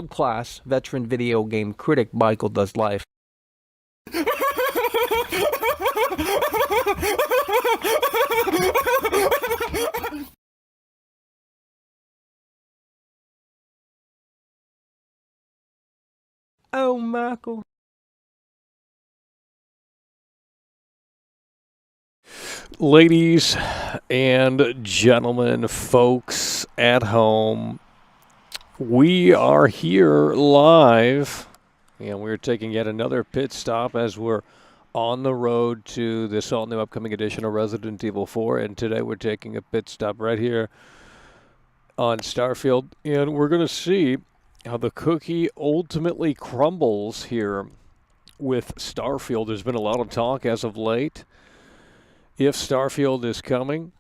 world-class veteran video game critic Michael Does Life. Oh, Michael. Ladies and gentlemen, folks at home, we are here live, and we're taking yet another pit stop as we're on the road to this all-new upcoming edition of Resident Evil 4, and today we're taking a pit stop right here on Starfield, and we're going to see how the cookie ultimately crumbles here with Starfield. There's been a lot of talk as of late if Starfield is coming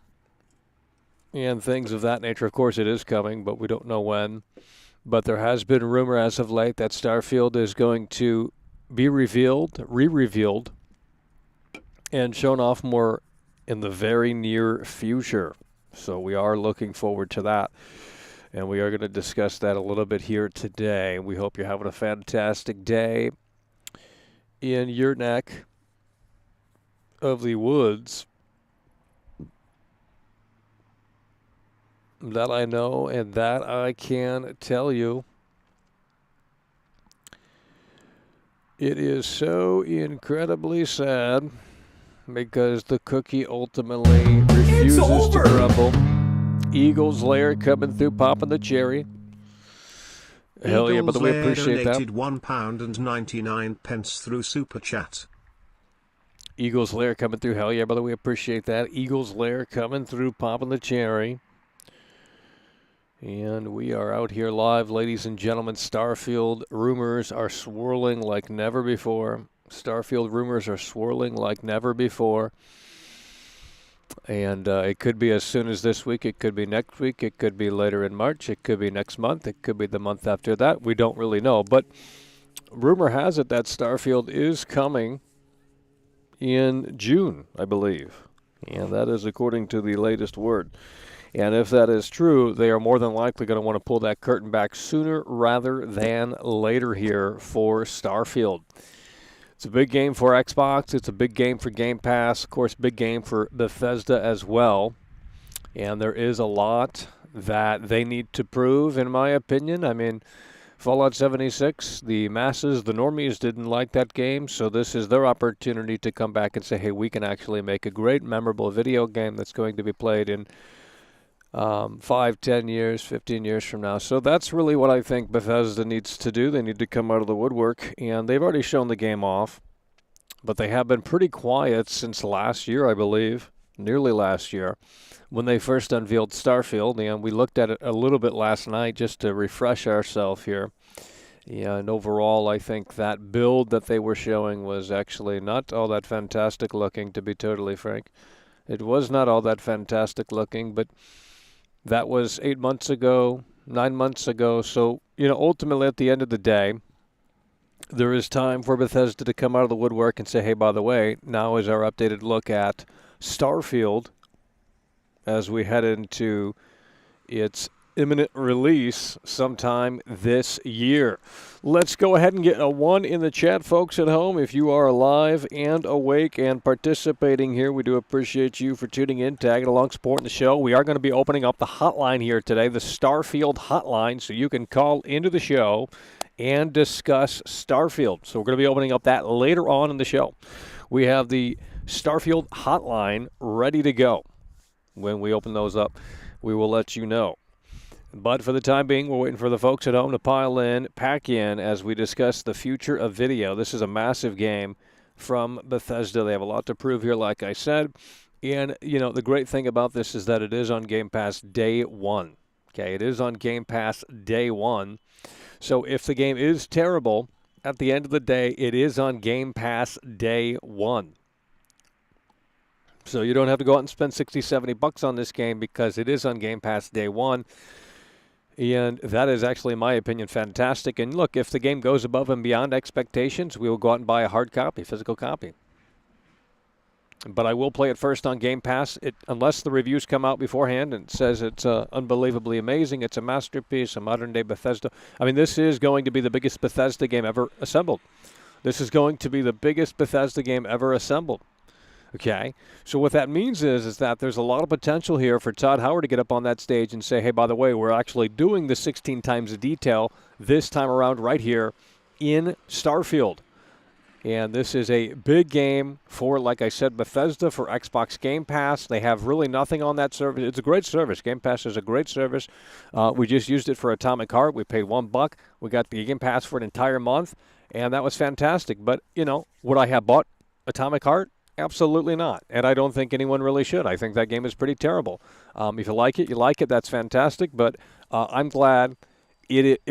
and things of that nature. Of course it is coming, but we don't know when. But there has been rumor as of late that Starfield is going to be revealed, re-revealed, and shown off more in the very near future. So we are looking forward to that. And we are going to discuss that a little bit here today. We hope you're having a fantastic day in your neck of the woods. That I know and that I can tell you. It is so incredibly sad because the cookie ultimately refuses to crumble. Eagle's Lair coming through, popping the cherry. Hell yeah, by the way, appreciate that. £1.99 through Super Chat. Eagle's Lair coming through, hell yeah, by the way, appreciate that. Eagle's Lair coming through, popping the cherry. And we are out here live, ladies and gentlemen. Starfield rumors are swirling like never before. Starfield rumors are swirling like never before. And it could be as soon as this week. It could be next week. It could be later in March. It could be next month. It could be the month after that. We don't really know. But rumor has it that Starfield is coming in June, I believe. And that is according to the latest word. And if that is true, they are more than likely going to want to pull that curtain back sooner rather than later here for Starfield. It's a big game for Xbox. It's a big game for Game Pass. Of course, big game for Bethesda as well. And there is a lot that they need to prove, in my opinion. I mean, Fallout 76, the masses, the normies didn't like that game, so this is their opportunity to come back and say, hey, we can actually make a great, memorable video game that's going to be played in 5, 10 years, 15 years from now. So that's really what I think Bethesda needs to do. They need to come out of the woodwork, and they've already shown the game off, but they have been pretty quiet since last year, I believe, nearly last year, when they first unveiled Starfield, and we looked at it a little bit last night just to refresh ourselves here. Yeah, and overall, I think that build that they were showing was actually not all that fantastic looking, to be totally frank. It was not all that fantastic looking, but that was 8 months ago, 9 months ago. So, ultimately at the end of the day, there is time for Bethesda to come out of the woodwork and say, hey, by the way, now is our updated look at Starfield as we head into its imminent release sometime this year. Let's go ahead and get a 1 in the chat, folks at home. If you are alive and awake and participating here, we do appreciate you for tuning in, tagging along, supporting the show. We are going to be opening up the hotline here today, the Starfield hotline, so you can call into the show and discuss Starfield. So we're going to be opening up that later on in the show. We have the Starfield hotline ready to go. When we open those up, we will let you know. But for the time being, we're waiting for the folks at home to pile in, pack in, as we discuss the future of video. This is a massive game from Bethesda. They have a lot to prove here, like I said. And, the great thing about this is that it is on Game Pass day one. Okay, it is on Game Pass day one. So if the game is terrible, at the end of the day, it is on Game Pass day one. So you don't have to go out and spend $60, $70 on this game because it is on Game Pass day one. And that is actually, in my opinion, fantastic. And look, if the game goes above and beyond expectations, we will go out and buy a hard copy, physical copy. But I will play it first on Game Pass, unless the reviews come out beforehand and says it's unbelievably amazing, it's a masterpiece, a modern-day Bethesda. I mean, this is going to be the biggest Bethesda game ever assembled. This is going to be the biggest Bethesda game ever assembled. Okay? So what that means is that there's a lot of potential here for Todd Howard to get up on that stage and say, hey, by the way, we're actually doing the 16 times the detail this time around right here in Starfield. And this is a big game for, like I said, Bethesda, for Xbox Game Pass. They have really nothing on that service. It's a great service. Game Pass is a great service. We just used it for Atomic Heart. We paid $1. We got the Game Pass for an entire month, and that was fantastic. But, would I have bought Atomic Heart? Absolutely not. And I don't think anyone really should. I think that game is pretty terrible. If you like it, you like it. That's fantastic. But I'm glad it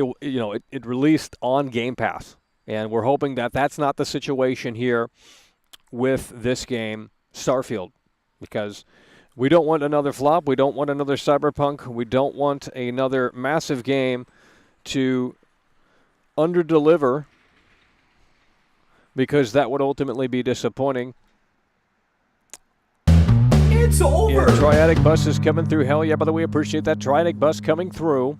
released on Game Pass. And we're hoping that that's not the situation here with this game, Starfield, because we don't want another flop. We don't want another Cyberpunk. We don't want another massive game to underdeliver, because that would ultimately be disappointing. It's over. Yeah, Triadic Bus is coming through. Hell yeah, by the way, appreciate that Triadic Bus coming through.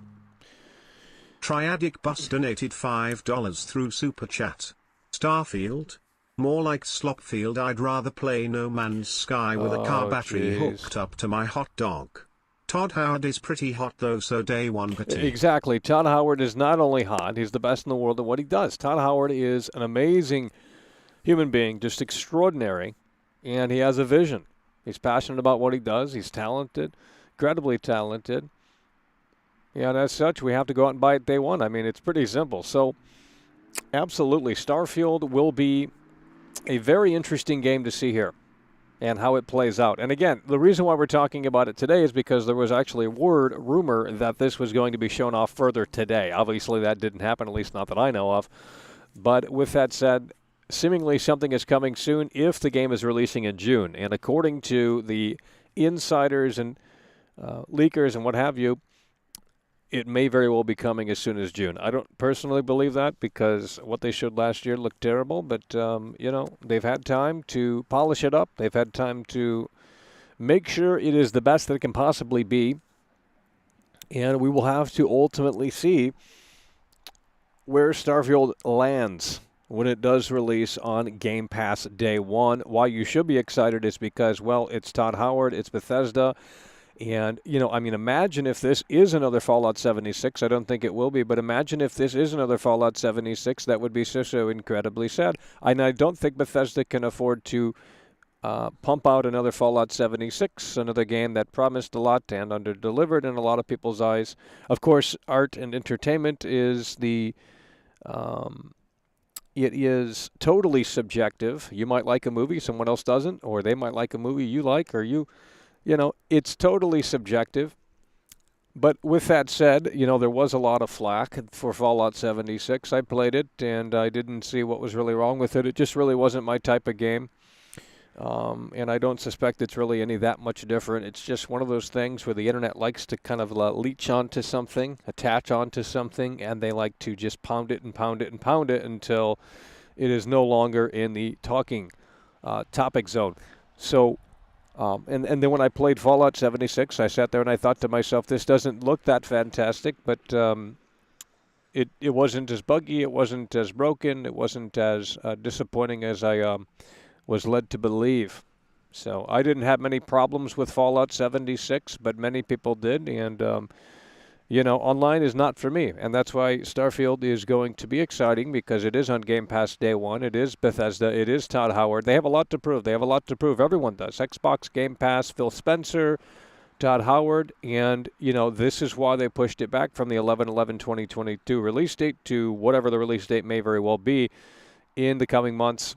Triadic Bus donated $5 through Super Chat. Starfield? More like Slopfield. I'd rather play No Man's Sky with a car battery hooked up to my hot dog. Todd Howard is pretty hot though, so day one fatigue. Exactly. Todd Howard is not only hot, he's the best in the world at what he does. Todd Howard is an amazing human being, just extraordinary, and he has a vision. He's passionate about what he does. He's talented, incredibly talented. Yeah, and as such, we have to go out and buy it day one. I mean, it's pretty simple. So, absolutely, Starfield will be a very interesting game to see here and how it plays out. And again, the reason why we're talking about it today is because there was actually a rumor that this was going to be shown off further today. Obviously, that didn't happen, at least not that I know of. But with that said, seemingly something is coming soon if the game is releasing in June. And according to the insiders and leakers and what have you, it may very well be coming as soon as June. I don't personally believe that, because what they showed last year looked terrible. But, they've had time to polish it up. They've had time to make sure it is the best that it can possibly be. And we will have to ultimately see where Starfield lands when it does release on Game Pass day one. Why you should be excited is because, well, it's Todd Howard, it's Bethesda. And, imagine if this is another Fallout 76. I don't think it will be, but imagine if this is another Fallout 76. That would be so incredibly sad. And I don't think Bethesda can afford to pump out another Fallout 76, another game that promised a lot and underdelivered in a lot of people's eyes. Of course, art and entertainment is it is totally subjective. You might like a movie, someone else doesn't, or they might like a movie you like, or it's totally subjective. But with that said, there was a lot of flack for Fallout 76. I played it, and I didn't see what was really wrong with it. It just really wasn't my type of game. And I don't suspect it's really any that much different. It's just one of those things where the internet likes to kind of leech onto something, attach onto something, and they like to just pound it and pound it and pound it until it is no longer in the talking topic zone. So, and then when I played Fallout 76, I sat there and I thought to myself, this doesn't look that fantastic, but it wasn't as buggy, it wasn't as broken, it wasn't as disappointing as I was led to believe. So I didn't have many problems with Fallout 76, but many people did, and online is not for me, and that's why Starfield is going to be exciting, because it is on Game Pass day one. It is Bethesda. It is Todd Howard. They have a lot to prove. Everyone does. Xbox, Game Pass, Phil Spencer, Todd Howard, and, this is why they pushed it back from the 11/11/2022 release date to whatever the release date may very well be in the coming months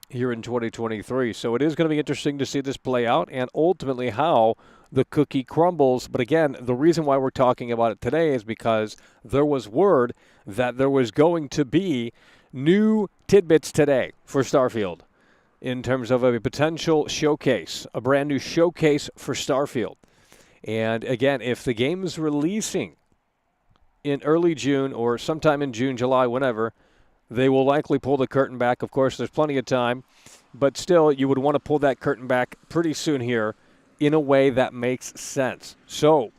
here in 2023. So it is going to be interesting to see this play out and ultimately how the cookie crumbles. But again, the reason why we're talking about it today is because there was word that there was going to be new tidbits today for Starfield in terms of a potential showcase, a brand new showcase for Starfield. And again, if the game is releasing in early June or sometime in June, July, whenever, They will likely pull the curtain back. Of course, there's plenty of time, but still, you would want to pull that curtain back pretty soon here in a way that makes sense. So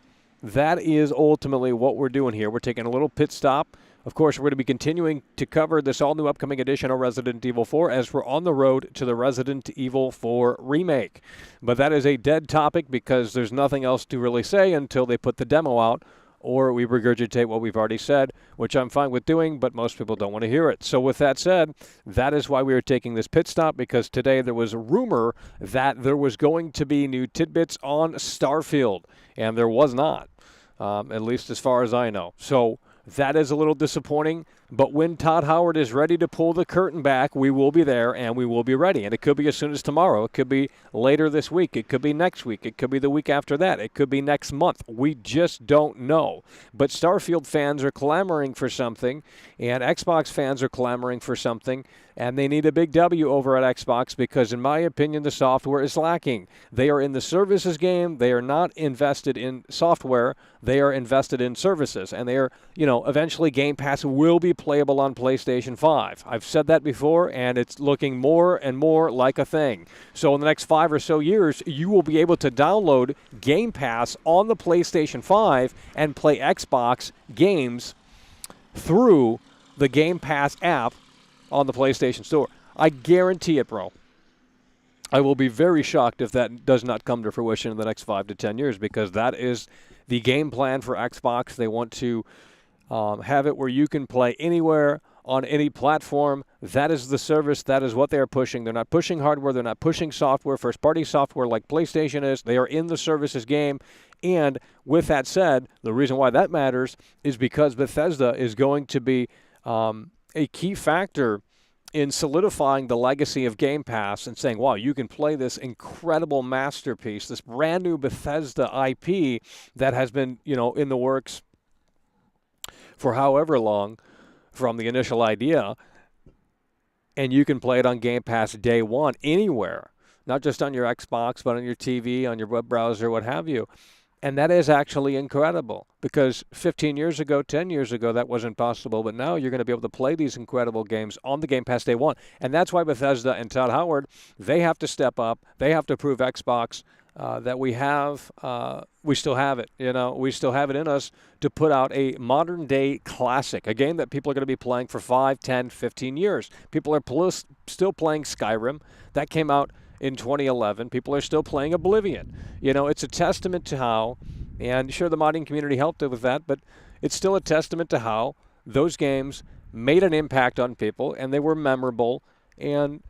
that is ultimately what we're doing here. We're taking a little pit stop. Of course, we're going to be continuing to cover this all-new upcoming edition of Resident Evil 4 as we're on the road to the Resident Evil 4 remake. But that is a dead topic because there's nothing else to really say until they put the demo out or we regurgitate what we've already said, which I'm fine with doing, but most people don't want to hear it. So with that said, that is why we are taking this pit stop, because today there was a rumor that there was going to be new tidbits on Starfield, and there was not, at least as far as I know. So that is a little disappointing, but when Todd Howard is ready to pull the curtain back, we will be there and we will be ready. And it could be as soon as tomorrow. It could be later this week. It could be next week. It could be the week after that. It could be next month. We just don't know. But Starfield fans are clamoring for something, and Xbox fans are clamoring for something, and they need a big W over at Xbox because, in my opinion, the software is lacking. They are in the services game. They are not invested in software. They are invested in services, and they are, eventually Game Pass will be playable on PlayStation 5. I've said that before, and it's looking more and more like a thing. So in the next 5 or so years, you will be able to download Game Pass on the PlayStation 5 and play Xbox games through the Game Pass app on the PlayStation Store. I guarantee it, bro. I will be very shocked if that does not come to fruition in the next 5 to 10 years, because that is the game plan for Xbox. They want to have it where you can play anywhere on any platform. That is the service. That is what they are pushing. They're not pushing hardware. They're not pushing software, first-party software like PlayStation is. They are in the services game. And with that said, the reason why that matters is because Bethesda is going to be a key factor in solidifying the legacy of Game Pass and saying, wow, you can play this incredible masterpiece, this brand new Bethesda IP that has been, in the works for however long from the initial idea, and you can play it on Game Pass day one anywhere, not just on your Xbox, but on your TV, on your web browser, what have you. And that is actually incredible, because 15 years ago, 10 years ago, that wasn't possible. But now you're going to be able to play these incredible games on the Game Pass day one. And that's why Bethesda and Todd Howard, they have to step up. They have to prove Xbox that we still have it. We still have it in us to put out a modern-day classic, a game that people are going to be playing for 5, 10, 15 years. People are still playing Skyrim. That came out in 2011. People are still playing Oblivion. It's a testament to how, and sure, the modding community helped with that, but it's still a testament to how those games made an impact on people, and they were memorable, and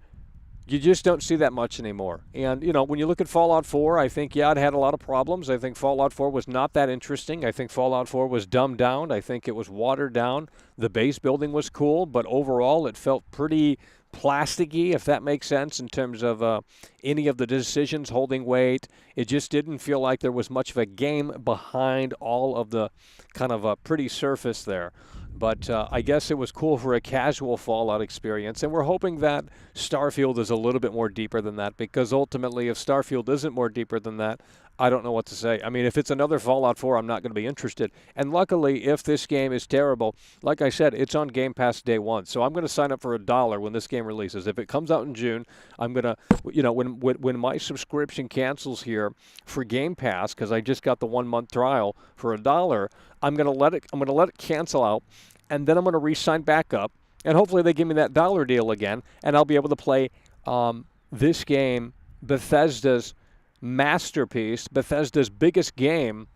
you just don't see that much anymore. And, when you look at Fallout 4, I think, it had a lot of problems. I think Fallout 4 was not that interesting. I think Fallout 4 was dumbed down. I think it was watered down. The base building was cool, but overall it felt pretty plasticky, if that makes sense, in terms of any of the decisions holding weight. It just didn't feel like there was much of a game behind all of the kind of pretty surface there. But I guess it was cool for a casual Fallout experience, and we're hoping that Starfield is a little bit more deeper than that, because ultimately if Starfield isn't more deeper than that, I don't know what to say. I mean, if it's another Fallout 4, I'm not going to be interested. And luckily, if this game is terrible, like I said, it's on Game Pass day one. So I'm going to sign up for $1 when this game releases. If it comes out in June, I'm going to, when my subscription cancels here for Game Pass, because I just got the 1-month trial for $1, I'm going to let it cancel out, and then I'm going to re-sign back up, and hopefully they give me that $1 deal again, and I'll be able to play this game, Bethesda's masterpiece, Bethesda's biggest game,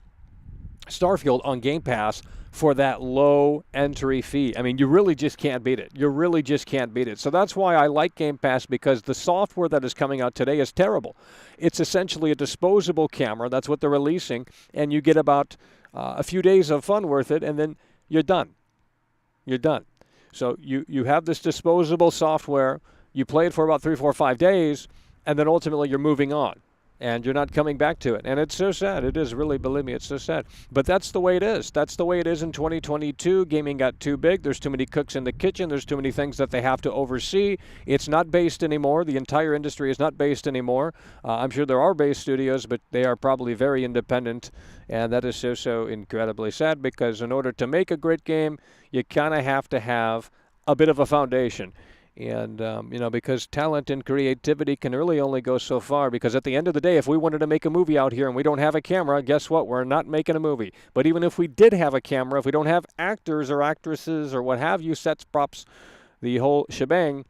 Starfield, on Game Pass for that low entry fee. I mean, you really just can't beat it. You really just can't beat it. So that's why I like Game Pass, because the software that is coming out today is terrible. It's essentially a disposable camera. That's what they're releasing, and you get about a few days of fun worth it, and then you're done. You're done. So you have this disposable software. You play it for about 3, 4, 5 days, and then ultimately you're moving on. And you're not coming back to it. And it's so sad. It is really, believe me, it's so sad. But that's the way it is. That's the way it is in 2022. Gaming got too big. There's too many cooks in the kitchen. There's too many things that they have to oversee. It's not based anymore. The entire industry is not based anymore. I'm sure there are based studios, but they are probably very independent. And that is so incredibly sad, because in order to make a great game, you kind of have to have a bit of a foundation. And, because talent and creativity can really only go so far, because at the end of the day, if we wanted to make a movie out here and we don't have a camera, guess what? We're not making a movie. But even if we did have a camera, if we don't have actors or actresses or what have you, sets, props, the whole shebang,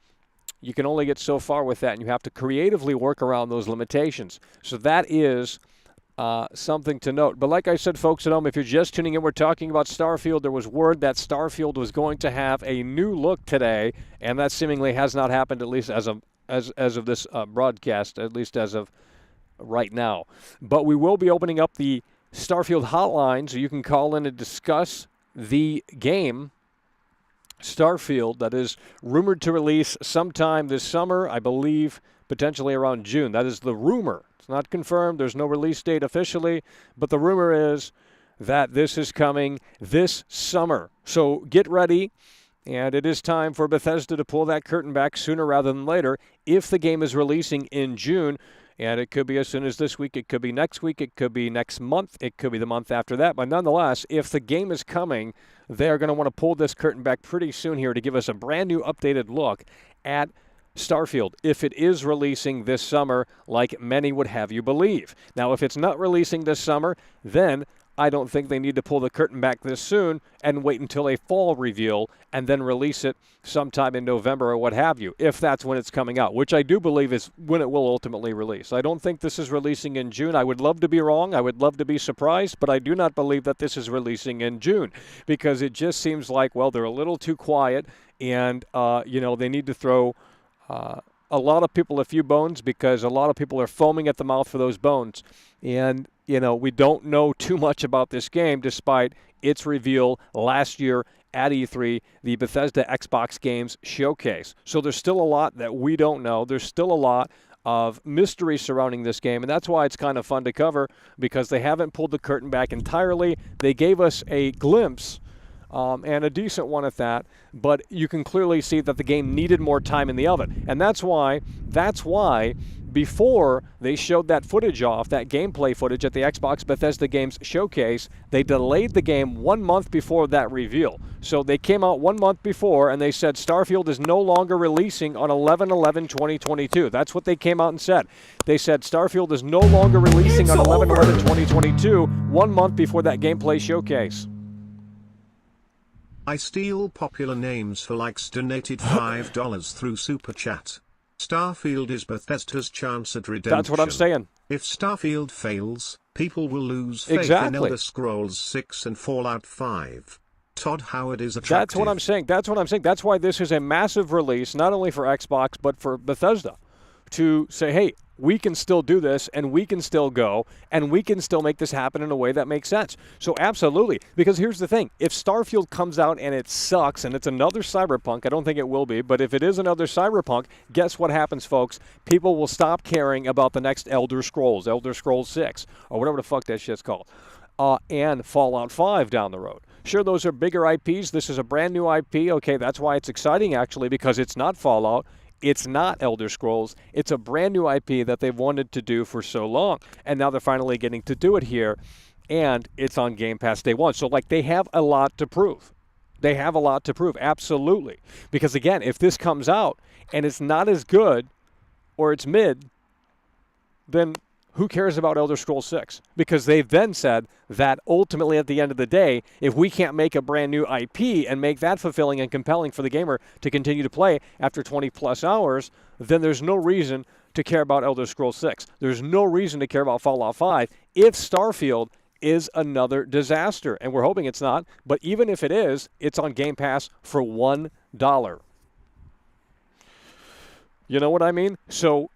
you can only get so far with that, and you have to creatively work around those limitations. So that is something to note. But like I said, folks at home, if you're just tuning in, we're talking about Starfield. There was word that Starfield was going to have a new look today, and that seemingly has not happened, at least as of this broadcast, at least as of right now. But we will be opening up the Starfield hotline, so you can call in and discuss the game Starfield, that is rumored to release sometime this summer, I believe potentially around June. That is the rumor. It's not confirmed. There's no release date officially, but the rumor is that this is coming this summer. So get ready, and it is time for Bethesda to pull that curtain back sooner rather than later if the game is releasing in June. And it could be as soon as this week, it could be next week, it could be next month, it could be the month after that. But nonetheless, if the game is coming, they're going to want to pull this curtain back pretty soon here to give us a brand new updated look at Starfield, if it is releasing this summer, like many would have you believe. Now, if it's not releasing this summer, then I don't think they need to pull the curtain back this soon and wait until a fall reveal and then release it sometime in November or what have you, if that's when it's coming out, which I do believe is when it will ultimately release. I don't think this is releasing in June. I would love to be wrong. I would love to be surprised, but I do not believe that this is releasing in June because it just seems like, well, they're a little too quiet and, they need to throw a lot of people a few bones because a lot of people are foaming at the mouth for those bones. And, we don't know too much about this game despite its reveal last year at E3, the Bethesda Xbox Games Showcase. So there's still a lot that we don't know. There's still a lot of mystery surrounding this game, and that's why it's kind of fun to cover because they haven't pulled the curtain back entirely. They gave us a glimpse and a decent one at that, but you can clearly see that the game needed more time in the oven. And that's why before they showed that footage off, that gameplay footage at the Xbox Bethesda Games Showcase, they delayed the game 1 month before that reveal. So they came out 1 month before and they said Starfield is no longer releasing on 11/11/2022. That's what they came out and said. They said Starfield is no longer releasing on 11/11/2022, 1 month before that gameplay showcase. I steal popular names for likes donated $5 through Super Chat. Starfield is Bethesda's chance at redemption. That's what I'm saying. If Starfield fails, people will lose faith in Elder Scrolls 6 and Fallout 5. Todd Howard is attractive. That's what I'm saying. That's why this is a massive release, not only for Xbox, but for Bethesda, to say, hey, we can still do this, and we can still go, and we can still make this happen in a way that makes sense. So absolutely, because here's the thing. If Starfield comes out and it sucks, and it's another Cyberpunk, I don't think it will be, but if it is another Cyberpunk, guess what happens, folks? People will stop caring about the next Elder Scrolls 6, or whatever the fuck that shit's called, and Fallout 5 down the road. Sure, those are bigger IPs. This is a brand new IP. Okay, that's why it's exciting, actually, because it's not Fallout. It's not Elder Scrolls. It's a brand new IP that they've wanted to do for so long. And now they're finally getting to do it here. And it's on Game Pass day one. So, they have a lot to prove. They have a lot to prove, absolutely. Because, again, if this comes out and it's not as good or it's mid, then who cares about Elder Scrolls 6? Because they've then said that ultimately at the end of the day, if we can't make a brand new IP and make that fulfilling and compelling for the gamer to continue to play after 20 plus hours, then there's no reason to care about Elder Scrolls 6. There's no reason to care about Fallout 5 if Starfield is another disaster. And we're hoping it's not, but even if it is, it's on Game Pass for $1. You know what I mean? So,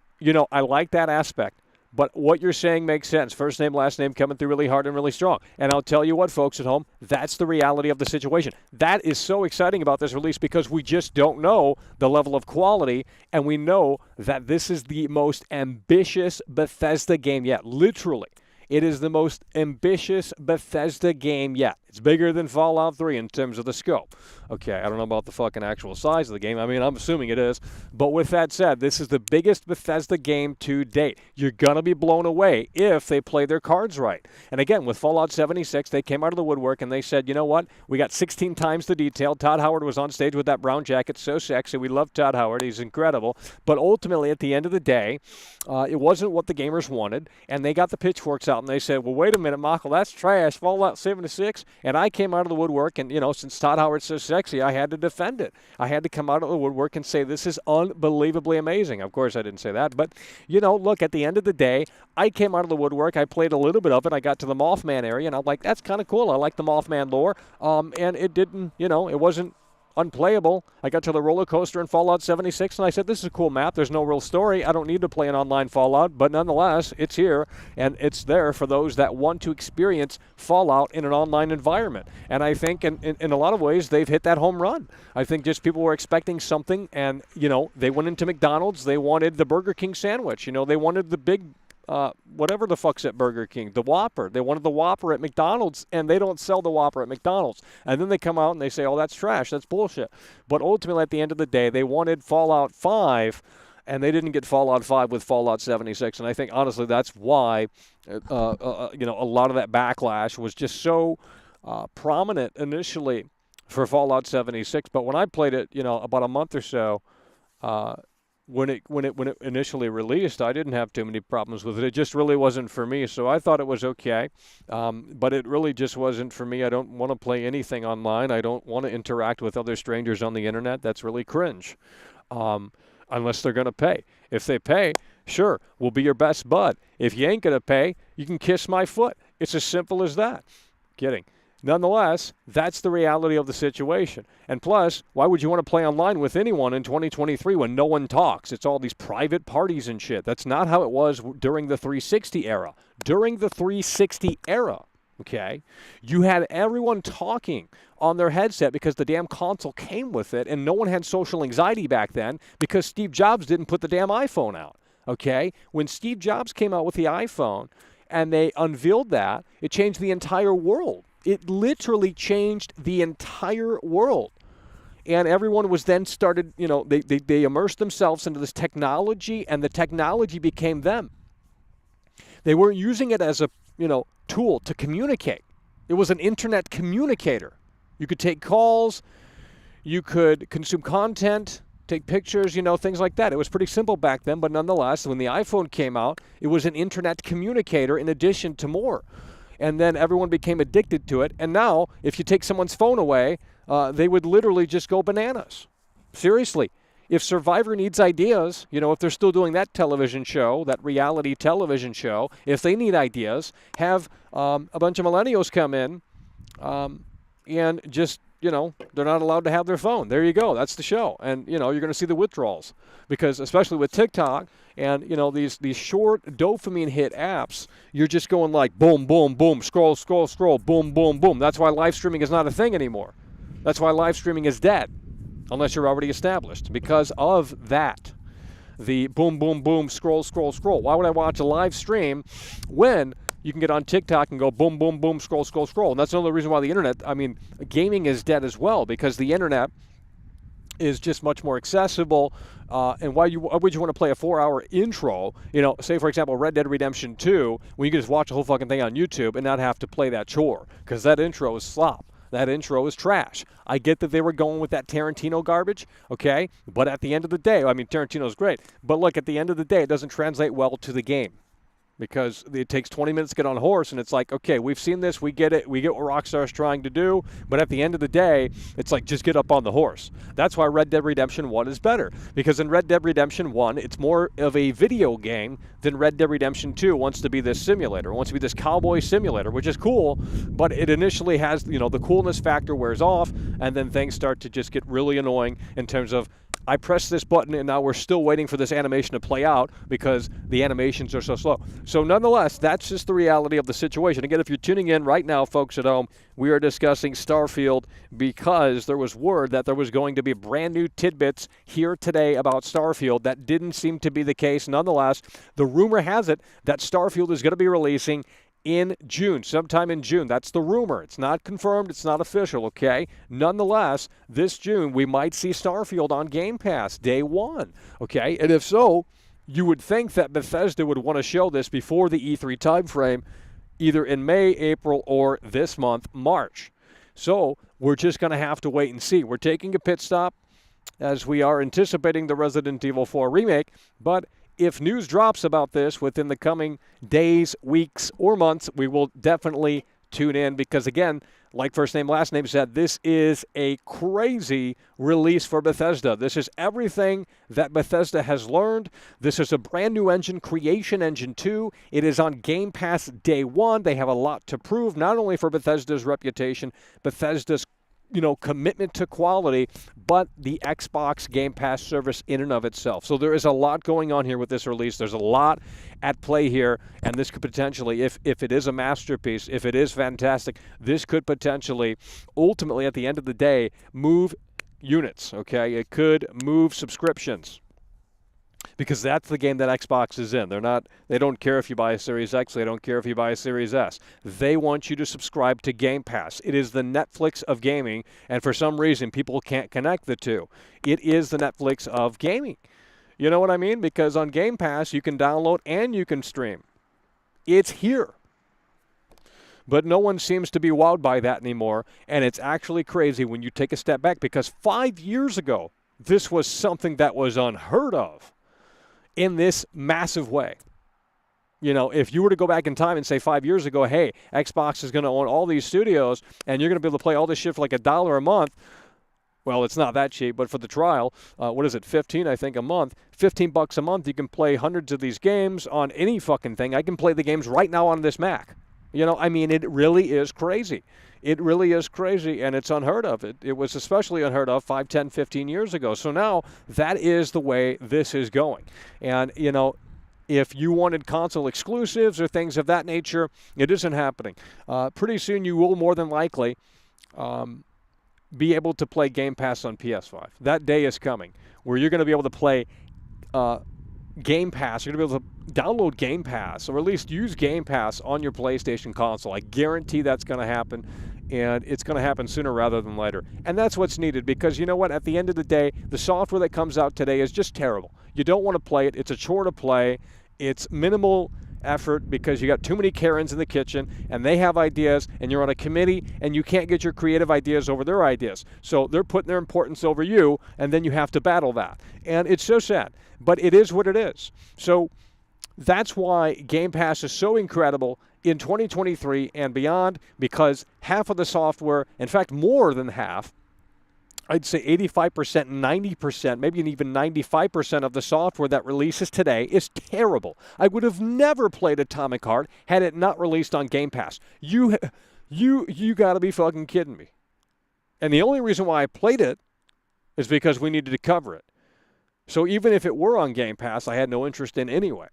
I like that aspect. But what you're saying makes sense. First name, last name coming through really hard and really strong. And I'll tell you what, folks at home, that's the reality of the situation. That is so exciting about this release because we just don't know the level of quality, and we know that this is the most ambitious Bethesda game yet. Literally, it is the most ambitious Bethesda game yet. It's bigger than Fallout 3 in terms of the scope. Okay, I don't know about the fucking actual size of the game. I mean, I'm assuming it is. But with that said, this is the biggest Bethesda game to date. You're going to be blown away if they play their cards right. And again, with Fallout 76, they came out of the woodwork and they said, you know what? We got 16 times the detail. Todd Howard was on stage with that brown jacket. So sexy. We love Todd Howard. He's incredible. But ultimately, at the end of the day, it wasn't what the gamers wanted. And they got the pitchforks out and they said, well, wait a minute, Michael, that's trash. Fallout 76. And I came out of the woodwork, and, since Todd Howard's so sexy, I had to defend it. I had to come out of the woodwork and say, this is unbelievably amazing. Of course, I didn't say that. But, look, at the end of the day, I came out of the woodwork. I played a little bit of it. I got to the Mothman area, and I'm like, that's kind of cool. I like the Mothman lore. And it didn't, it wasn't unplayable. I got to the roller coaster in Fallout 76, and I said, this is a cool map. There's no real story. I don't need to play an online Fallout, but nonetheless, it's here, and it's there for those that want to experience Fallout in an online environment. And I think in a lot of ways, they've hit that home run. I think just people were expecting something, and, they went into McDonald's. They wanted the Burger King sandwich. They wanted the big whatever the fuck's at Burger King, the Whopper. They wanted the Whopper at McDonald's, and they don't sell the Whopper at McDonald's. And then they come out and they say, oh, that's trash, that's bullshit. But ultimately, at the end of the day, they wanted Fallout 5, and they didn't get Fallout 5 with Fallout 76. And I think, honestly, that's why, a lot of that backlash was just so prominent initially for Fallout 76. But when I played it, about a month or so, when it initially released, I didn't have too many problems with it. It just really wasn't for me, so I thought it was okay. But it really just wasn't for me. I don't want to play anything online. I don't want to interact with other strangers on the internet. That's really cringe, unless they're going to pay. If they pay, sure, we'll be your best bud. If you ain't going to pay, you can kiss my foot. It's as simple as that. Kidding. Nonetheless, that's the reality of the situation. And plus, why would you want to play online with anyone in 2023 when no one talks? It's all these private parties and shit. That's not how it was during the 360 era. During the 360 era, okay, you had everyone talking on their headset because the damn console came with it, and no one had social anxiety back then because Steve Jobs didn't put the damn iPhone out, okay? When Steve Jobs came out with the iPhone and they unveiled that, it changed the entire world. It literally changed the entire world. And everyone was then started, they immersed themselves into this technology, and the technology became them. They weren't using it as a, tool to communicate. It was an internet communicator. You could take calls, you could consume content, take pictures, things like that. It was pretty simple back then, but nonetheless, when the iPhone came out, it was an internet communicator in addition to more. And then everyone became addicted to it. And now, if you take someone's phone away, they would literally just go bananas. Seriously. If Survivor needs ideas, if they're still doing that television show, that reality television show, if they need ideas, have a bunch of millennials come in and just, they're not allowed to have their phone. There you go. That's the show. And, you're going to see the withdrawals. Because especially with TikTok and, these short dopamine hit apps, you're just going like boom, boom, boom, scroll, scroll, scroll, boom, boom, boom. That's why live streaming is not a thing anymore. That's why live streaming is dead, unless you're already established. Because of that, the boom, boom, boom, scroll, scroll, scroll. Why would I watch a live stream when you can get on TikTok and go boom, boom, boom, scroll, scroll, scroll? And that's another reason why the internet, gaming is dead as well, because the internet is just much more accessible. And why would you want to play a 4-hour intro, say, for example, Red Dead Redemption 2, when you can just watch the whole fucking thing on YouTube and not have to play that chore? Because that intro is slop. That intro is trash. I get that they were going with that Tarantino garbage, okay? But at the end of the day, Tarantino's great. But look, at the end of the day, it doesn't translate well to the game. Because it takes 20 minutes to get on a horse, and it's like, okay, we've seen this, we get it, we get what Rockstar's trying to do, but at the end of the day, it's like, just get up on the horse. That's why Red Dead Redemption 1 is better, because in Red Dead Redemption 1, it's more of a video game than Red Dead Redemption 2 wants to be this simulator. It wants to be this cowboy simulator, which is cool, but it initially has, the coolness factor wears off, and then things start to just get really annoying in terms of, I press this button and now we're still waiting for this animation to play out because the animations are so slow. So nonetheless, that's just the reality of the situation. Again, if you're tuning in right now, folks at home, we are discussing Starfield because there was word that there was going to be brand new tidbits here today about Starfield. That didn't seem to be the case. Nonetheless, the rumor has it that Starfield is going to be releasing in June, sometime in June. That's the rumor. It's not confirmed. It's not official, okay? Nonetheless, this June, we might see Starfield on Game Pass day one, okay? And if so, you would think that Bethesda would want to show this before the E3 timeframe, either in May, April, or this month, March. So we're just going to have to wait and see. We're taking a pit stop as we are anticipating the Resident Evil 4 remake, but if news drops about this within the coming days, weeks, or months, we will definitely tune in because, again, like First Name, Last Name said, this is a crazy release for Bethesda. This is everything that Bethesda has learned. This is a brand new engine, Creation Engine 2. It is on Game Pass day one. They have a lot to prove, not only for Bethesda's reputation, Bethesda's commitment to quality, but the Xbox Game Pass service in and of itself. So there is a lot going on here with this release. There's a lot at play here, and this could potentially, if it is a masterpiece, if it is fantastic, this could potentially, ultimately, at the end of the day, move units, okay? It could move subscriptions. Because that's the game that Xbox is in. They don't care if you buy a Series X. They don't care if you buy a Series S. They want you to subscribe to Game Pass. It is the Netflix of gaming, and for some reason, people can't connect the two. It is the Netflix of gaming. You know what I mean? Because on Game Pass, you can download and you can stream. It's here. But no one seems to be wowed by that anymore, and it's actually crazy when you take a step back, because 5 years ago, this was something that was unheard of in this massive way. If you were to go back in time and say 5 years ago, hey, Xbox is going to own all these studios and you're going to be able to play all this shit for like $1 a month. Well, it's not that cheap, but for the trial, what is it, 15, I think, a month? $15 a month, you can play hundreds of these games on any fucking thing. I can play the games right now on this Mac. It really is crazy. It really is crazy, and it's unheard of. It was especially unheard of 5, 10, 15 years ago. So now that is the way this is going. And, if you wanted console exclusives or things of that nature, it isn't happening. Pretty soon you will more than likely be able to play Game Pass on PS5. That day is coming where you're going to be able to play Game Pass. You're going to be able to download Game Pass, or at least use Game Pass on your PlayStation console. I guarantee that's going to happen, and it's going to happen sooner rather than later. And that's what's needed, because you know what? At the end of the day, the software that comes out today is just terrible. You don't want to play it. It's a chore to play. It's minimal effort because you got too many Karens in the kitchen, and they have ideas, and you're on a committee, and you can't get your creative ideas over their ideas. So they're putting their importance over you, and then you have to battle that. And it's so sad, but it is what it is. So that's why Game Pass is so incredible in 2023 and beyond, because half of the software, in fact, more than half, I'd say 85%, 90%, maybe even 95% of the software that releases today is terrible. I would have never played Atomic Heart had it not released on Game Pass. You got to be fucking kidding me. And the only reason why I played it is because we needed to cover it. So even if it were on Game Pass, I had no interest in anyway,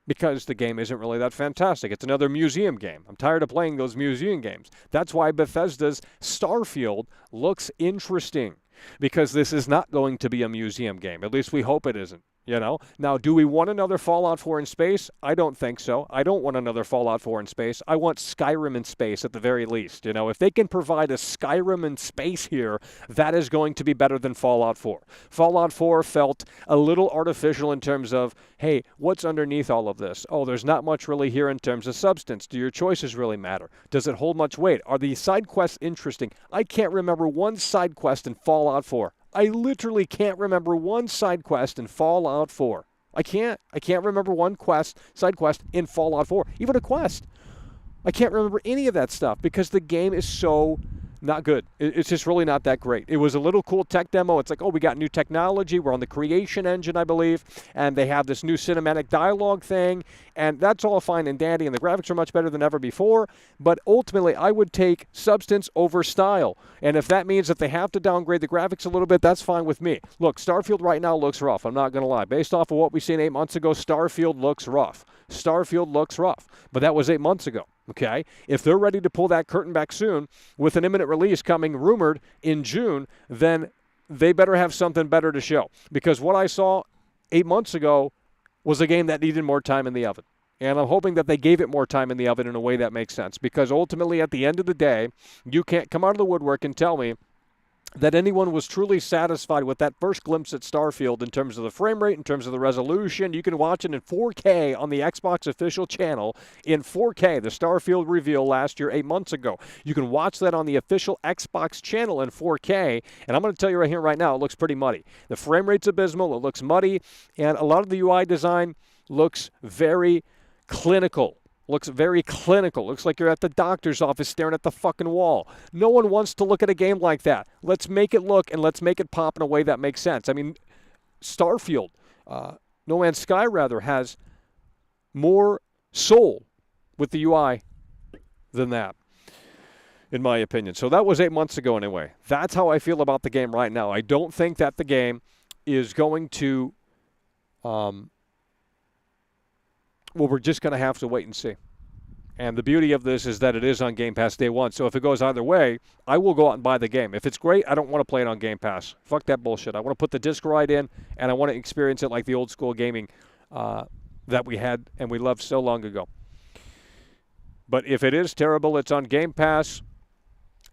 because the game isn't really that fantastic. It's another museum game. I'm tired of playing those museum games. That's why Bethesda's Starfield looks interesting, because this is not going to be a museum game. At least we hope it isn't. Now, do we want another Fallout 4 in space? I don't think so. I don't want another Fallout 4 in space. I want Skyrim in space at the very least. If they can provide a Skyrim in space here, that is going to be better than Fallout 4. Fallout 4 felt a little artificial in terms of, hey, what's underneath all of this? Oh, there's not much really here in terms of substance. Do your choices really matter? Does it hold much weight? Are the side quests interesting? I can't remember one side quest in Fallout 4. I literally can't remember one side quest in Fallout 4. I can't remember one side quest in Fallout 4. Even a quest. I can't remember any of that stuff because the game is so not good. It's just really not that great. It was a little cool tech demo. It's like, oh, we got new technology. We're on the Creation Engine, I believe, and they have this new cinematic dialogue thing, and that's all fine and dandy, and the graphics are much better than ever before, but ultimately, I would take substance over style, and if that means that they have to downgrade the graphics a little bit, that's fine with me. Look, Starfield right now looks rough. I'm not going to lie. Based off of what we seen 8 months ago, Starfield looks rough. Starfield looks rough, but that was 8 months ago. Okay, if they're ready to pull that curtain back soon with an imminent release coming rumored in June, then they better have something better to show. Because what I saw 8 months ago was a game that needed more time in the oven. And I'm hoping that they gave it more time in the oven in a way that makes sense. Because ultimately, at the end of the day, you can't come out of the woodwork and tell me that anyone was truly satisfied with that first glimpse at Starfield in terms of the frame rate, in terms of the resolution. You can watch it in 4K on the Xbox official channel in 4K, the Starfield reveal last year, 8 months ago. You can watch that on the official Xbox channel in 4K, and I'm going to tell you right here, right now, it looks pretty muddy. The frame rate's abysmal, it looks muddy, and a lot of the UI design looks very clinical. Looks very clinical. Looks like you're at the doctor's office staring at the fucking wall. No one wants to look at a game like that. Let's make it look and let's make it pop in a way that makes sense. I mean, Starfield, No Man's Sky rather, has more soul with the UI than that, in my opinion. So that was 8 months ago anyway. That's how I feel about the game right now. I don't think that the game is going to... Well, we're just going to have to wait and see. And the beauty of this is that it is on Game Pass day one. So if it goes either way, I will go out and buy the game. If it's great, I don't want to play it on Game Pass. Fuck that bullshit. I want to put the disc right in, and I want to experience it like the old school gaming that we had and we loved so long ago. But if it is terrible, it's on Game Pass,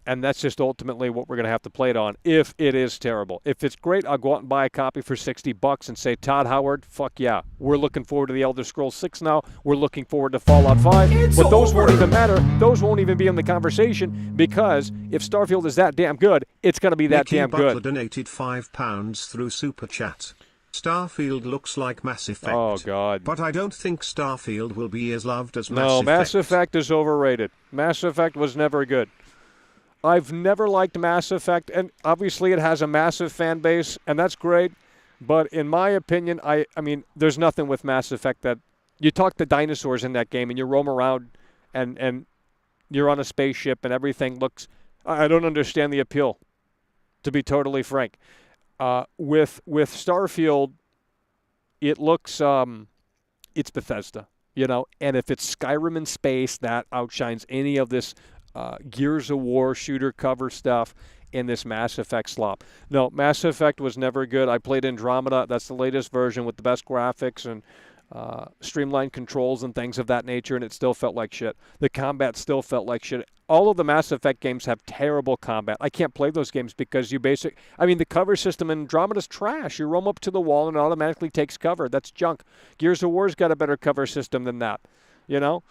and that's just ultimately what we're going to have to play it on if it is terrible. If it's great, I'll go out and buy a copy for $60 and say, Todd Howard, fuck yeah. We're looking forward to the Elder Scrolls 6 now. We're looking forward to Fallout 5. But those won't even matter. Those won't even be in the conversation because if Starfield is that damn good, it's going to be that Nicky damn Butler good. donated £5 through Super Chat. Starfield looks like Mass Effect. Oh, God. But I don't think Starfield will be as loved as Mass No, Effect. Mass Effect is overrated. Mass Effect was never good. I've never liked Mass Effect, and obviously it has a massive fan base, and that's great. But in my opinion, I mean, there's nothing with Mass Effect that you talk to dinosaurs in that game, and you roam around, and you're on a spaceship, and everything looks. I don't understand the appeal, to be totally frank. With Starfield, it looks it's Bethesda, you know, and if it's Skyrim in space, that outshines any of this. Gears of War shooter cover stuff in this Mass Effect slop. No, Mass Effect was never good. I played Andromeda. That's the latest version with the best graphics and streamlined controls and things of that nature, and it still felt like shit. The combat still felt like shit. All of the Mass Effect games have terrible combat. I can't play those games because the cover system in Andromeda's trash. You roam up to the wall and it automatically takes cover. That's junk. Gears of War's got a better cover system than that, you know?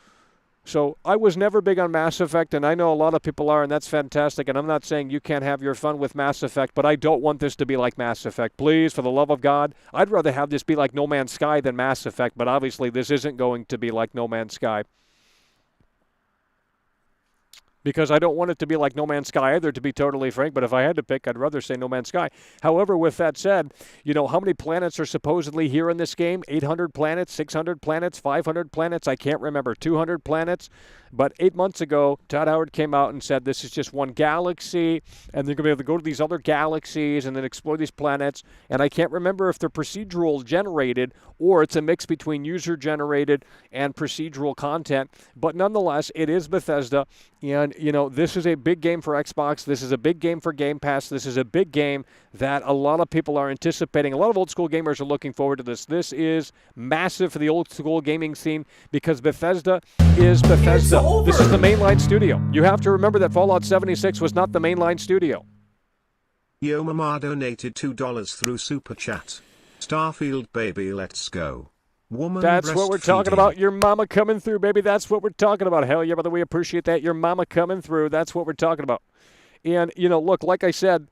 So I was never big on Mass Effect, and I know a lot of people are, and that's fantastic. And I'm not saying you can't have your fun with Mass Effect, but I don't want this to be like Mass Effect. Please, for the love of God, I'd rather have this be like No Man's Sky than Mass Effect, but obviously this isn't going to be like No Man's Sky. Because I don't want it to be like No Man's Sky either, to be totally frank, but if I had to pick, I'd rather say No Man's Sky. However, with that said, you know, how many planets are supposedly here in this game? 800 planets, 600 planets, 500 planets? I can't remember. 200 planets? But 8 months ago, Todd Howard came out and said this is just one galaxy, and they're going to be able to go to these other galaxies and then explore these planets. And I can't remember if they're procedural generated or it's a mix between user-generated and procedural content. But nonetheless, it is Bethesda, and, you know, this is a big game for Xbox. This is a big game for Game Pass. This is a big game that a lot of people are anticipating. A lot of old-school gamers are looking forward to this. This is massive for the old-school gaming scene because Bethesda is Bethesda. This is the mainline studio. You have to remember that Fallout 76 was not the mainline studio. Yo Mama donated $2 through Super Chat. Starfield baby, let's go. Woman That's what we're talking about. Your mama coming through, baby. That's what we're talking about. Hell yeah, brother. We appreciate that. Your mama coming through. That's what we're talking about. And, you know, look, like I said,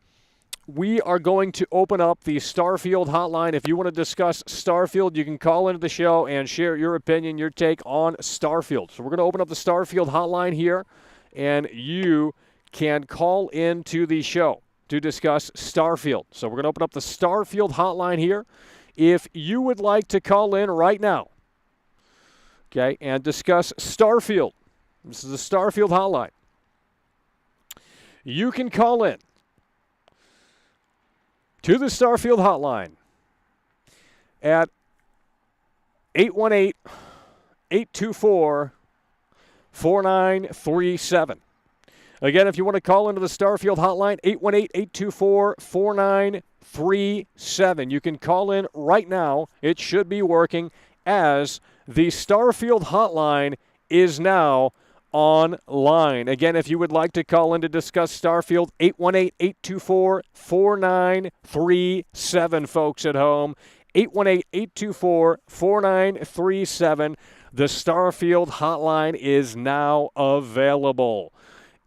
we are going to open up the Starfield hotline. If you want to discuss Starfield, you can call into the show and share your opinion, your take on Starfield. So we're going to open up the Starfield hotline here, and you can call into the show to discuss Starfield. So we're going to open up the Starfield hotline here. If you would like to call in right now, okay, and discuss Starfield, this is the Starfield hotline. You can call in to the Starfield hotline at 818-824-4937. Again, if you want to call into the Starfield hotline, 818-824-4937. You can call in right now. It should be working as the Starfield hotline is now online. Again, if you would like to call in to discuss Starfield, 818-824-4937, folks at home. 818-824-4937. The Starfield hotline is now available.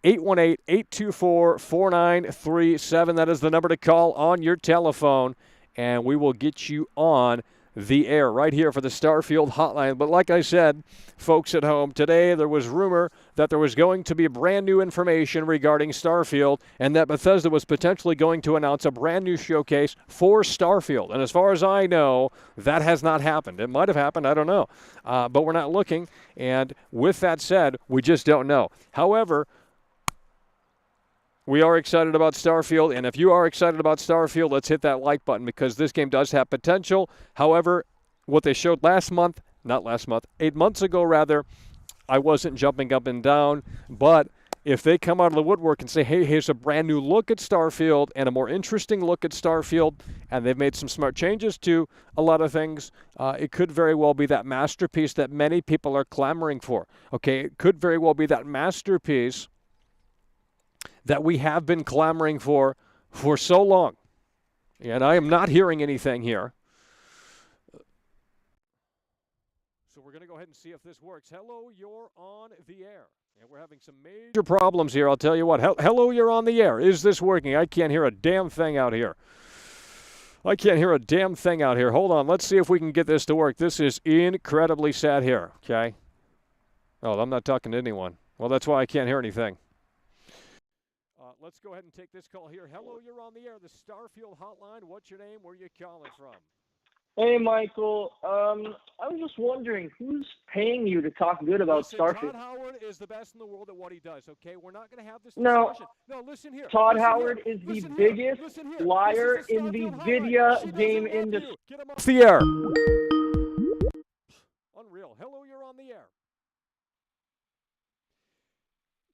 818-824-4937. That is the number to call on your telephone, and we will get you on the air right here for the Starfield hotline. But like I said, folks at home, today there was rumor that there was going to be brand new information regarding Starfield and that Bethesda was potentially going to announce a brand new showcase for Starfield. And as far as I know, that has not happened. It might have happened, I don't know. But we're not looking. And with that said, we just don't know. However, we are excited about Starfield, and if you are excited about Starfield, let's hit that like button because this game does have potential. However, what they showed 8 months ago rather, I wasn't jumping up and down. But if they come out of the woodwork and say, hey, here's a brand new look at Starfield and a more interesting look at Starfield, and they've made some smart changes to a lot of things, it could very well be that masterpiece that many people are clamoring for. Okay, it could very well be that masterpiece that we have been clamoring for so long. And I am not hearing anything here. So we're going to go ahead and see if this works. Hello, you're on the air. And we're having some major problems here, I'll tell you what. Hello, you're on the air. Is this working? I can't hear a damn thing out here. Hold on, let's see if we can get this to work. This is incredibly sad here, okay? Oh, I'm not talking to anyone. Well, that's why I can't hear anything. Let's go ahead and take this call here. Hello, you're on the air. The Starfield hotline. What's your name? Where are you calling from? Hey, Michael. I was just wondering, who's paying you to talk good about Starfield? Todd Howard is the best in the world at what he does, okay? We're not going to have this discussion. No, listen here. Todd Howard is the biggest liar in the video game industry. Get him off the air. Unreal. Hello, you're on the air.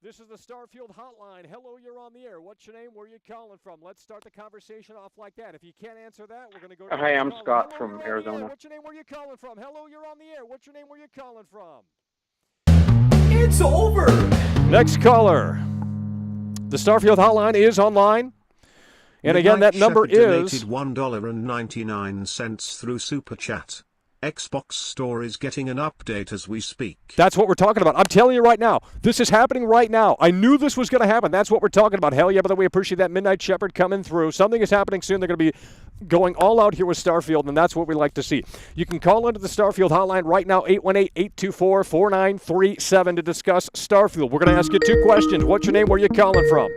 This is the Starfield hotline. Hello, you're on the air. What's your name? Where are you calling from? Let's start the conversation off like that. If you can't answer that, we're going to go to Hi, I'm Scott Hello, from Arizona. What's your name? Where are you calling from? Hello, you're on the air. What's your name? Where are you calling from? It's over. Next caller. The Starfield hotline is online. And again, that number is $1.99 through Super Chat. Xbox Store is getting an update as we speak. That's what we're talking about. I'm telling you right now. This is happening right now. I knew this was going to happen. That's what we're talking about. Hell yeah, by the way, appreciate that Midnight Shepherd coming through. Something is happening soon. They're going to be going all out here with Starfield, and that's what we like to see. You can call into the Starfield hotline right now, 818-824-4937 to discuss Starfield. We're going to ask you 2 questions. What's your name? Where are you calling from?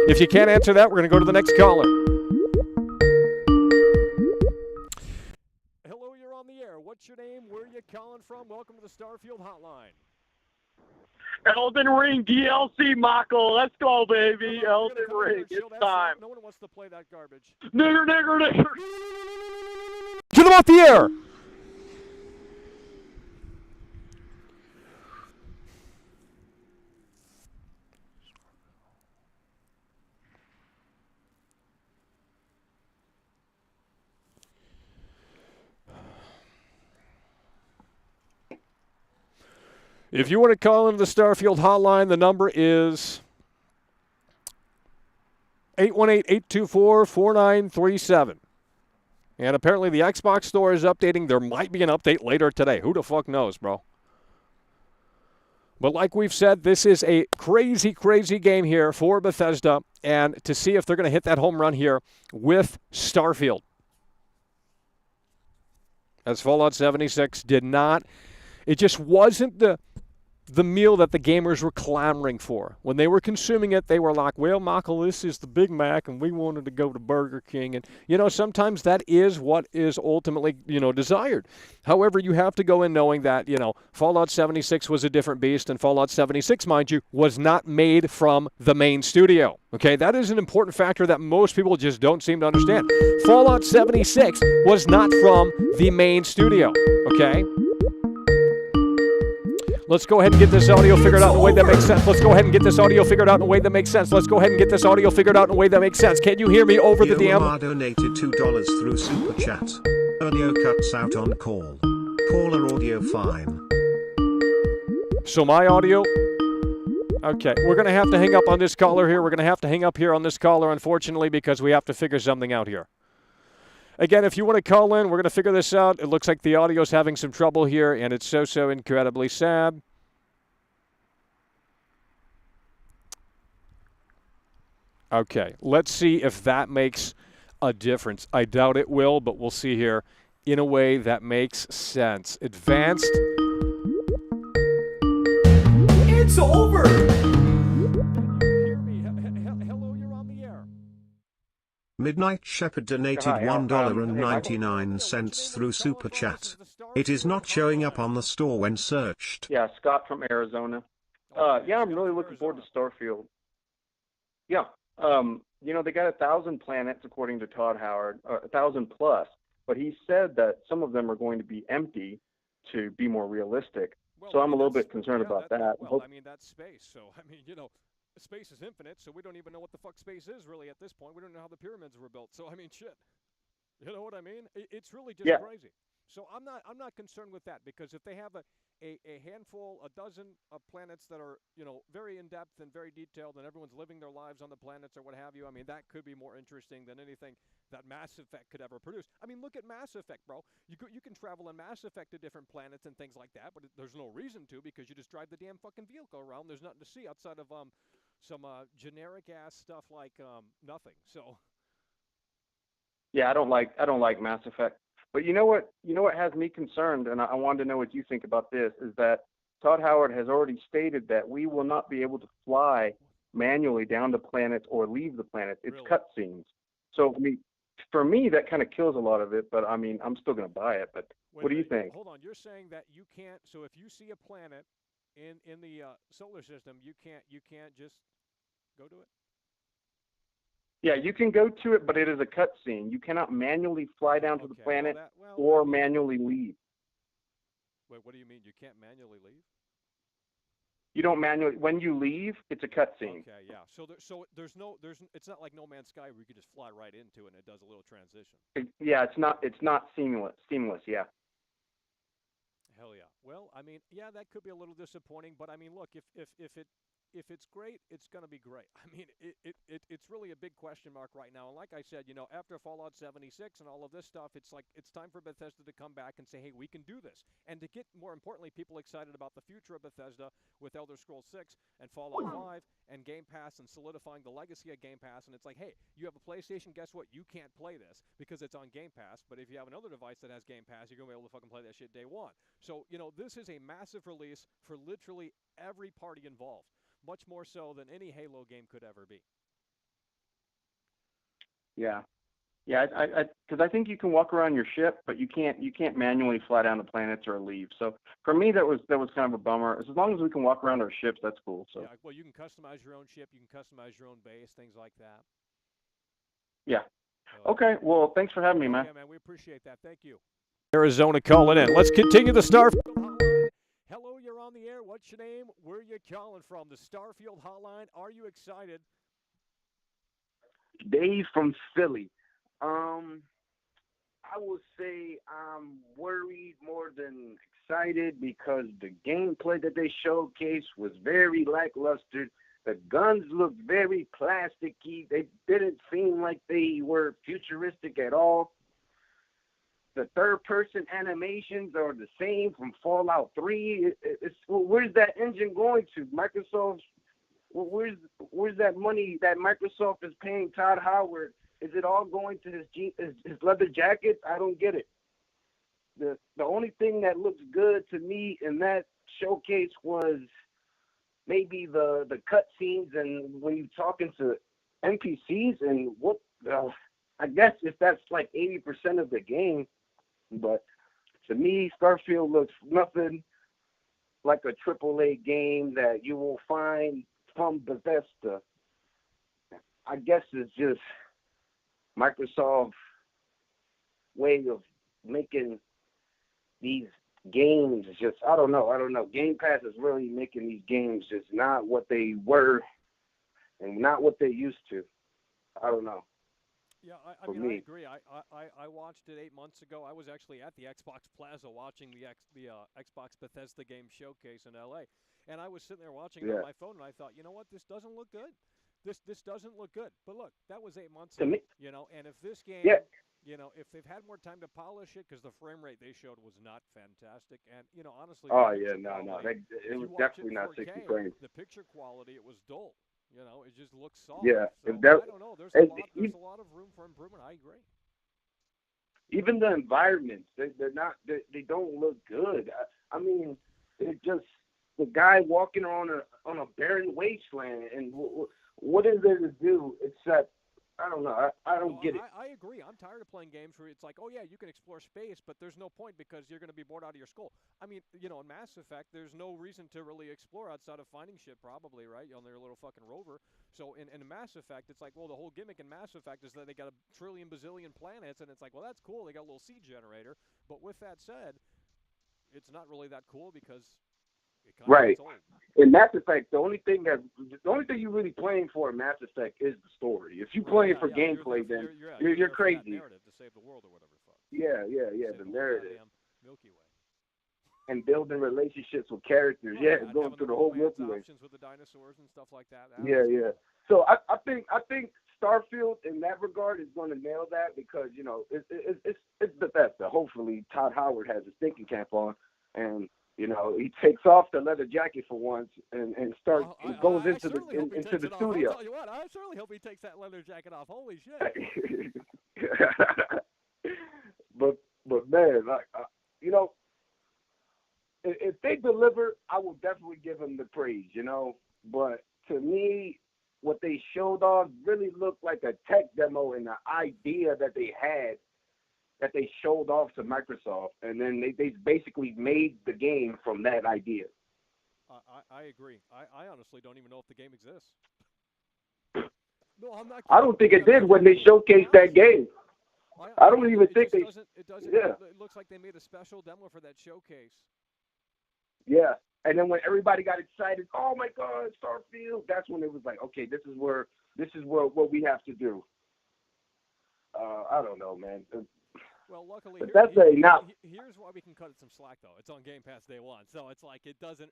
If you can't answer that, we're going to go to the next caller. What's your name? Where are you calling from? Welcome to the Starfield hotline. Elden Ring DLC, Michael. Let's go, baby. Elden Ring. It's time. No one wants to play that garbage. Nigger. Get him off the air. If you want to call into the Starfield hotline, the number is 818-824-4937. And apparently the Xbox Store is updating. There might be an update later today. Who the fuck knows, bro? But like we've said, this is a crazy, crazy game here for Bethesda. And to see if they're going to hit that home run here with Starfield. As Fallout 76 did not. It just wasn't the meal that the gamers were clamoring for. When they were consuming it, they were like, well, Michael, this is the Big Mac, and we wanted to go to Burger King. And, sometimes that is what is ultimately, desired. However, you have to go in knowing that, Fallout 76 was a different beast, and Fallout 76, mind you, was not made from the main studio. Okay, that is an important factor that most people just don't seem to understand. Fallout 76 was not from the main studio, okay? Let's go ahead and get this audio figured out in a way that makes sense. Can you hear me over the DM? Donated $2 through Super Chat. Audio cuts out on call. Caller audio fine. So my audio. Okay, we're going to have to hang up on this caller here. We're going to have to hang up here on this caller, unfortunately, because we have to figure something out here. Again, if you want to call in, we're going to figure this out. It looks like the audio's having some trouble here, and it's so incredibly sad. Okay, let's see if that makes a difference. I doubt it will, but we'll see here in a way that makes sense. Advanced. It's over. Hello, you're on the air. Midnight Shepherd donated $1.99 through Super Chat. It is not showing up on the store when searched. Yeah, Scott from Arizona. Yeah, I'm really looking forward to Starfield. Yeah. They got 1,000 planets according to Todd Howard, 1,000 plus, but he said that some of them are going to be empty to be more realistic. So I'm a little bit concerned about that. Well, I mean, that's space. So, I mean, space is infinite, so we don't even know what the fuck space is really at this point. We don't know how the pyramids were built. So, I mean, shit. You know what I mean? It's really just crazy. So I'm not concerned with that, because if they have a handful, a dozen of planets that are, very in-depth and very detailed, and everyone's living their lives on the planets or what have you, I mean, that could be more interesting than anything that Mass Effect could ever produce. I mean, look at Mass Effect, bro. You can travel in Mass Effect to different planets and things like that, but there's no reason to, because you just drive the damn fucking vehicle around. There's nothing to see outside of some generic-ass stuff like nothing. So... Yeah, I don't like Mass Effect. But you know what has me concerned, and I wanted to know what you think about this, is that Todd Howard has already stated that we will not be able to fly manually down to planets or leave the planet. It's cutscenes. So, I mean, for me, that kind of kills a lot of it, but I mean, I'm still going to buy it. But what do you think? Hold on, you're saying that you can't, so if you see a planet in the solar system, you can't just go to it? Yeah, you can go to it, but it is a cutscene. You cannot manually fly down to the planet or manually leave. Wait, what do you mean? You can't manually leave? You don't manually. When you leave, it's a cutscene. Okay, yeah. So it's not like No Man's Sky where you could just fly right into it and it does a little transition. Yeah, it's not seamless. Yeah. Hell yeah. Well, I mean, yeah, that could be a little disappointing, but I mean, look, if it's great, it's going to be great. I mean, it's really a big question mark right now. And like I said, after Fallout 76 and all of this stuff, it's like it's time for Bethesda to come back and say, hey, we can do this. And to get, more importantly, people excited about the future of Bethesda with Elder Scrolls 6 and Fallout 5 and Game Pass and solidifying the legacy of Game Pass. And it's like, hey, you have a PlayStation, guess what? You can't play this because it's on Game Pass. But if you have another device that has Game Pass, you're going to be able to fucking play that shit day one. So, this is a massive release for literally every party involved. Much more so than any Halo game could ever be. Yeah, because I think you can walk around your ship, but you can't manually fly down to planets or leave. So for me, that was kind of a bummer. As long as we can walk around our ships, that's cool. So yeah, well, you can customize your own ship, you can customize your own base, things like that. Yeah. Okay. Well, thanks for having me, man. Yeah, man, we appreciate that. Thank you. Arizona calling in. Let's continue the Starfield hotline. Hello, you're on the air. What's your name? Where are you calling from? The Starfield hotline. Are you excited? Dave from Philly. I would say I'm worried more than excited because the gameplay that they showcased was very lackluster. The guns looked very plasticky. They didn't seem like they were futuristic at all. The third-person animations are the same from Fallout 3. Where's that engine going to? Microsoft, where's that money that Microsoft is paying Todd Howard? Is it all going to his leather jacket? I don't get it. The only thing that looks good to me in that showcase was maybe the cutscenes and when you're talking to NPCs and I guess if that's like 80% of the game. But to me, Starfield looks nothing like a AAA game that you will find from Bethesda. I guess it's just Microsoft's way of making these games just, I don't know. Game Pass is really making these games just not what they were and not what they used to. I don't know. Yeah, I for mean, I me. agree. I watched it 8 months ago. I was actually at the Xbox Plaza watching the Xbox Bethesda game showcase in L.A. And I was sitting there watching it on Yeah. my phone, and I thought, you know what, this doesn't look good. This doesn't look good. But look, that was 8 months To ago. me, You know, and if this game, yeah. you know, if they've had more time to polish it, because the frame rate they showed was not fantastic, and you know, honestly, the Oh yeah, picture no, quality. it If was you watch it definitely in not 60 4K, frames. the picture quality it was dull. You know, it just looks soft. Yeah, So if that, I don't know. There's a and lot. There's a lot of room for improvement. I agree. even the environments, they're not, they don't look good. I mean, it just the guy walking on a barren wasteland, and what is there to do except I don't know. I No, don't get it. I agree. I'm tired of playing games where it's like, oh yeah, you can explore space, but there's no point because you're going to be bored out of your skull. I mean, you know, in Mass Effect, there's no reason to really explore outside of finding shit, probably, right? On their little fucking rover. So in Mass Effect, it's like, well, the whole gimmick in Mass Effect is that they got a trillion bazillion planets, and it's like, well, that's cool. They got a little seed generator. But with that said, it's not really that cool because it kind of Right. gets old. In Mass Effect, the only thing you're really playing for in Mass Effect is the story. If you play it for gameplay, then you're there for that crazy. narrative to save the world or whatever the fuck. Yeah, Save the whole narrative goddamn Milky Way. and building relationships with characters. Oh, Yeah, and going having through the the whole romance Milky Way. options with the dinosaurs and stuff like that. Yeah. So I think Starfield in that regard is going to nail that because you know it's Bethesda. Hopefully Todd Howard has his thinking cap on, and you know he takes off the leather jacket for once and starts goes into the studio. I'll tell you what, I certainly hope he takes that leather jacket off. Holy shit! but man, like you know, if they deliver, I will definitely give them the praise. You know, but to me, what they showed off really looked like a tech demo and an idea that they had that they showed off to Microsoft, and then they basically made the game from that idea. I agree. I honestly don't even know if the game exists. No, I'm not kidding. I don't think it did when they showcased that game. I don't even think they. It doesn't. Yeah. It looks like they made a special demo for that showcase. Yeah. And then when everybody got excited, oh my God, Starfield! That's when it was like, okay, this is what we have to do. I don't know, man. Well, luckily, here's why we can cut it some slack, though. It's on Game Pass day one, so it's like it doesn't.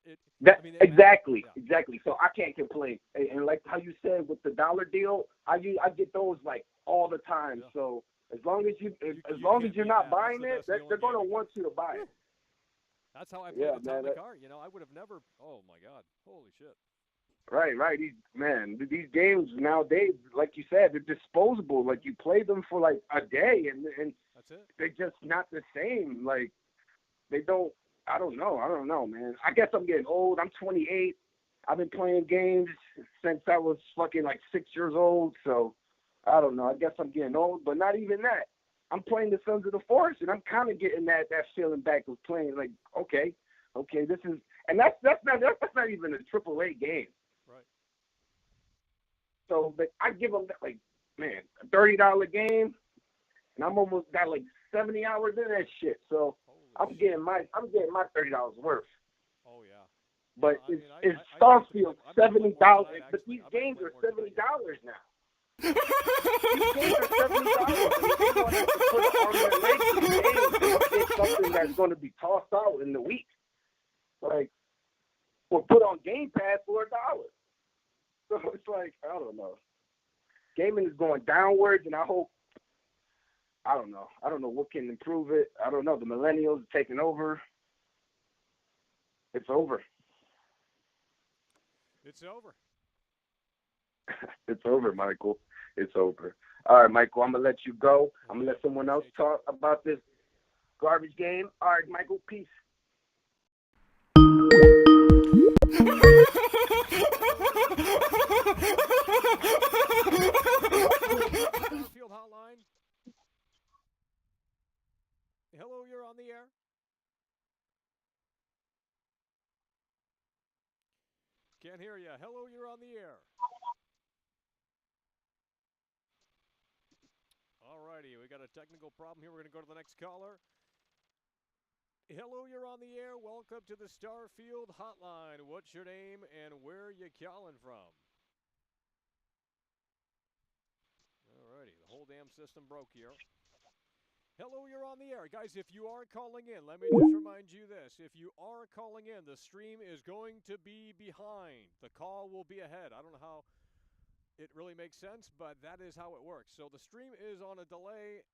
Exactly. So I can't complain. And like how you said with the dollar deal, I get those like all the time. Yeah. So as long as you're not buying it, they're gonna want you to buy it. That's how I played Atomic Heart. You know, I would have never. Oh my God! Holy shit! Right. These games nowadays, like you said, they're disposable. Like you play them for like a day, and that's it. They're just not the same. Like they don't. I don't know, man. I guess I'm getting old. I'm 28. I've been playing games since I was fucking like 6 years old. So I don't know. I guess I'm getting old, but not even that. I'm playing the Sons of the Forest, and I'm kind of getting that feeling back of playing. Like, okay, this is, and that's not even a AAA game. Right. So, but I give them that, like, man, a $30 game, and I'm almost got like 70 hours in that shit. So I'm getting my $30 worth. Oh yeah. But it's Starfield $70, but these games are $70 now. These games are $70, and they're going to have to put on their legs to get something that's going to be tossed out in the week, like, or put on Game Pass for $1. So it's like, I don't know. Gaming is going downwards, and I don't know what can improve it. I don't know. The millennials are taking over. It's over. It's over. It's over, Michael. It's over. All right, Michael, I'm going to let you go. I'm going to let someone else talk about this garbage game. All right, Michael, peace. Starfield Hotline. Hello, you're on the air. Can't hear you. Hello, you're on the air. Alrighty, we got a technical problem here. We're going to go to the next caller. Hello, you're on the air. Welcome to the Starfield Hotline. What's your name and where are you calling from? Alrighty, the whole damn system broke here. Hello, you're on the air. Guys, if you are calling in, let me just remind you this. If you are calling in, the stream is going to be behind. The call will be ahead. I don't know how it really makes sense, but that is how it works. So the stream is on a delay,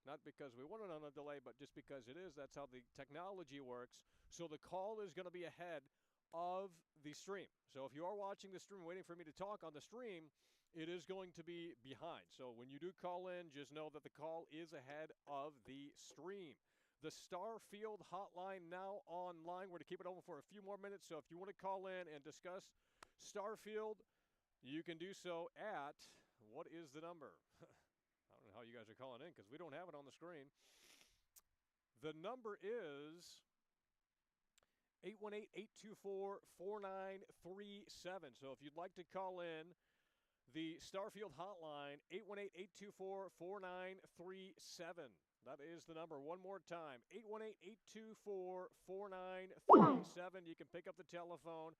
not because we want it on a delay, but just because it is. That's how the technology works. So the call is going to be ahead of the stream. So if you are watching the stream waiting for me to talk on the stream, it is going to be behind. So when you do call in, just know that the call is ahead of the stream. The Starfield hotline now online. We're going to keep it open for a few more minutes. So if you want to call in and discuss Starfield, you can do so at, what is the number? I don't know how you guys are calling in because we don't have it on the screen. The number is 818-824-4937. So if you'd like to call in, the Starfield hotline, 818-824-4937. That is the number. One more time, 818-824-4937. You can pick up the telephone,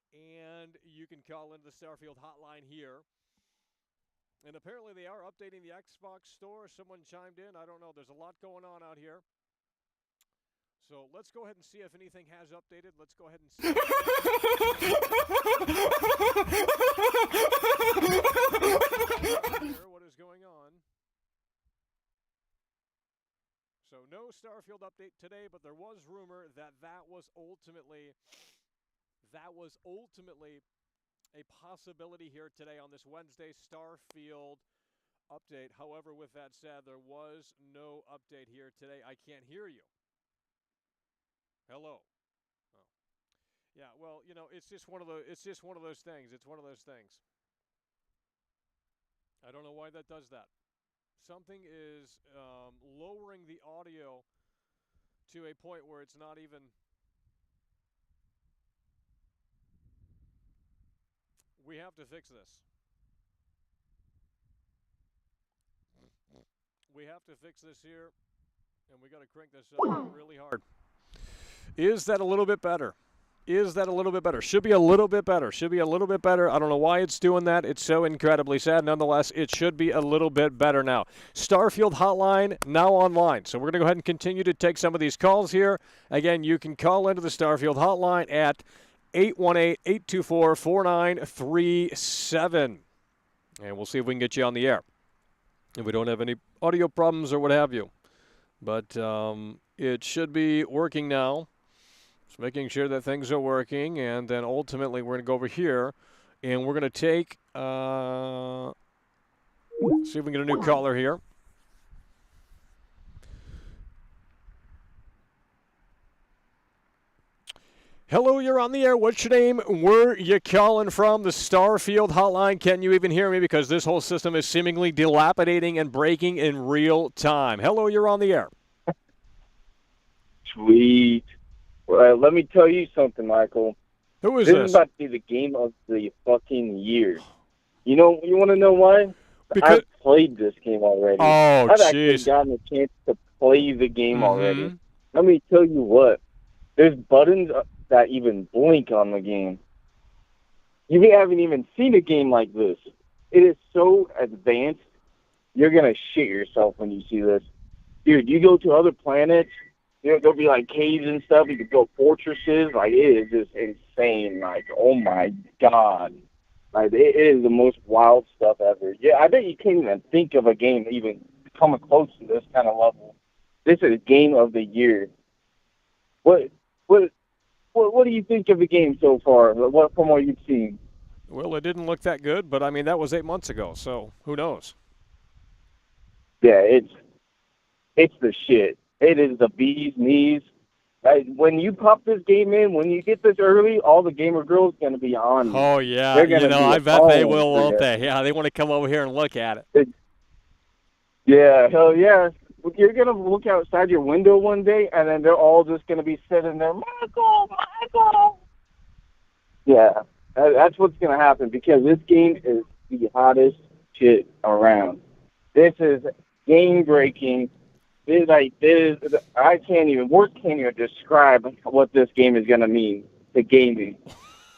and you can call into the Starfield hotline here. And apparently they are updating the Xbox store. Someone chimed in. I don't know. There's a lot going on out here. So let's go ahead and see if anything has updated. Let's go ahead and see. What is going on? So no Starfield update today, but there was rumor that was ultimately a possibility here today on this Wednesday Starfield update. However, with that said, there was no update here today. I can't hear you. Hello. Oh. Yeah, well, you know, it's just one of those things. It's one of those things. I don't know why that does that. Something is lowering the audio to a point where it's not even. We have to fix this. We have to fix this here, and we got to crank this up really hard. Is that a little bit better? Should be a little bit better. I don't know why it's doing that. It's so incredibly sad. Nonetheless, it should be a little bit better now. Starfield hotline now online. So we're going to go ahead and continue to take some of these calls here. Again, you can call into the Starfield hotline at 818-824-4937. And we'll see if we can get you on the air. If we don't have any audio problems or what have you. But it should be working now. Just making sure that things are working. And then ultimately we're going to go over here. And we're going to take, see if we can get a new caller here. Hello, you're on the air. What's your name? Where you calling from? The Starfield hotline. Can you even hear me? Because this whole system is seemingly dilapidating and breaking in real time. Hello, you're on the air. Sweet. Well, let me tell you something, Michael. Who is this? This is about to be the game of the fucking year. You know, you want to know why? Because I've played this game already. Oh, I've actually jeez. gotten a chance to play the game already. Let me tell you what. There's buttons that even blink on the game. You haven't even seen a game like this. It is so advanced, you're going to shit yourself when you see this. Dude, you go to other planets, you know, there'll be like caves and stuff. You could build fortresses. Like, it is just insane. Like, oh my God. Like, it is the most wild stuff ever. Yeah, I bet you can't even think of a game even coming close to this kind of level. This is game of the year. What do you think of the game so far? From what you've seen? Well, it didn't look that good, but I mean that was 8 months ago, so who knows? Yeah, it's the shit. It is the bee's knees. When you pop this game in, when you get this early, all the gamer girls are gonna be on you. Oh yeah, you know, I bet they will, won't they? Yeah, they want to come over here and look at it. Yeah, hell yeah. You're going to look outside your window one day, and then they're all just going to be sitting there, Michael! Yeah, that's what's going to happen, because this game is the hottest shit around. This is game-breaking. Words can't even describe what this game is going to mean to gaming.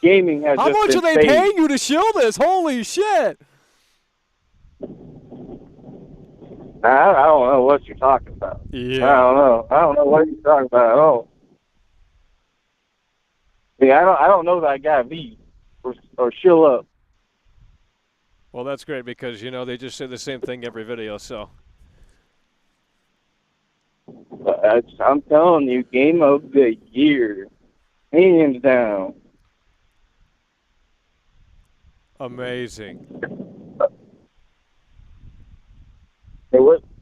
Gaming has How much are they paying you to show this? Holy shit! I don't know what you're talking about. Yeah. I don't know what you're talking about at all. Yeah, I don't know that guy V or shill up. Well, that's great because, they just say the same thing every video, so. But I'm telling you, game of the year, hands down. Amazing.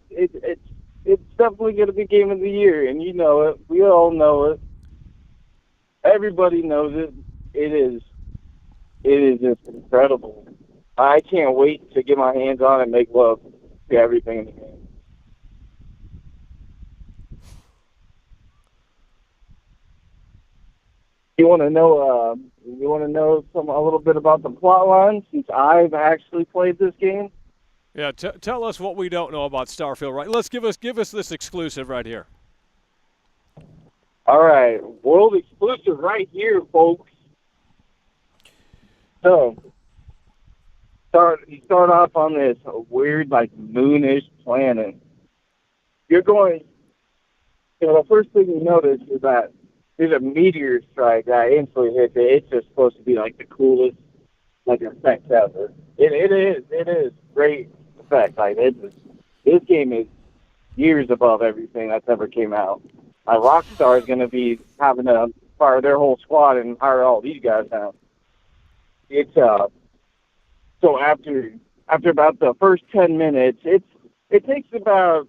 It's definitely going to be game of the year, and you know it. We all know it. Everybody knows it. It is just incredible. I can't wait to get my hands on it and make love to everything in the game. You want to know? You want to know a little bit about the plot line since I've actually played this game. Yeah, tell us what we don't know about Starfield, right? Let's give us this exclusive right here. All right, world exclusive right here, folks. So, you start off on this weird, like, moonish planet. You're going, the first thing you notice is that there's a meteor strike that instantly hits it. It's just supposed to be, like, the coolest, like, effect ever. It is great effect. Like, this game is years above everything that's ever came out. Rockstar is going to be having to fire their whole squad and hire all these guys now. It's so after about the first 10 minutes, it takes about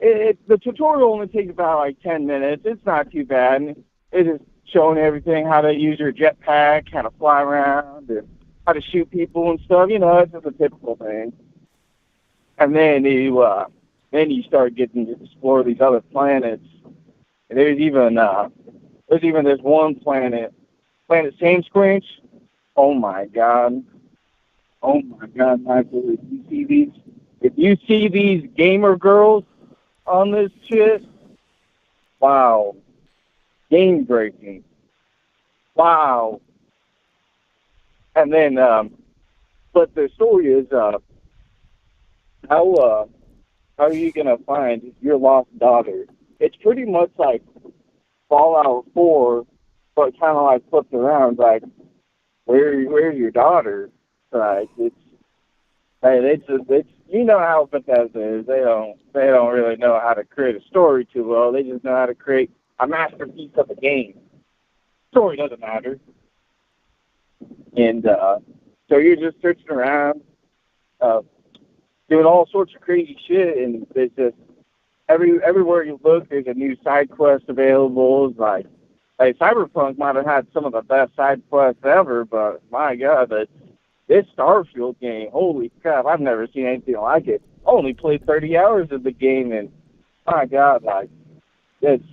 the tutorial only takes about like 10 minutes. It's not too bad. It is showing everything, how to use your jetpack, how to fly around, and how to shoot people and stuff. It's just a typical thing. And then you start getting to explore these other planets. And there's even this one planet Same Squinch. Oh my God, Michael! If you see these gamer girls on this shit, wow, game breaking, wow. And then, but the story is how are you gonna find your lost daughter? It's pretty much like Fallout 4, but kind of like flipped around. Like, where's your daughter? Like, it's you know how Bethesda is. They don't really know how to create a story too well. They just know how to create a masterpiece of a game. Story doesn't matter. And so you're just searching around, doing all sorts of crazy shit, and there's just everywhere you look, there's a new side quest available. Like Cyberpunk might have had some of the best side quests ever, but my God, this Starfield game, holy crap, I've never seen anything like it. I only played 30 hours of the game, and my God, like, it's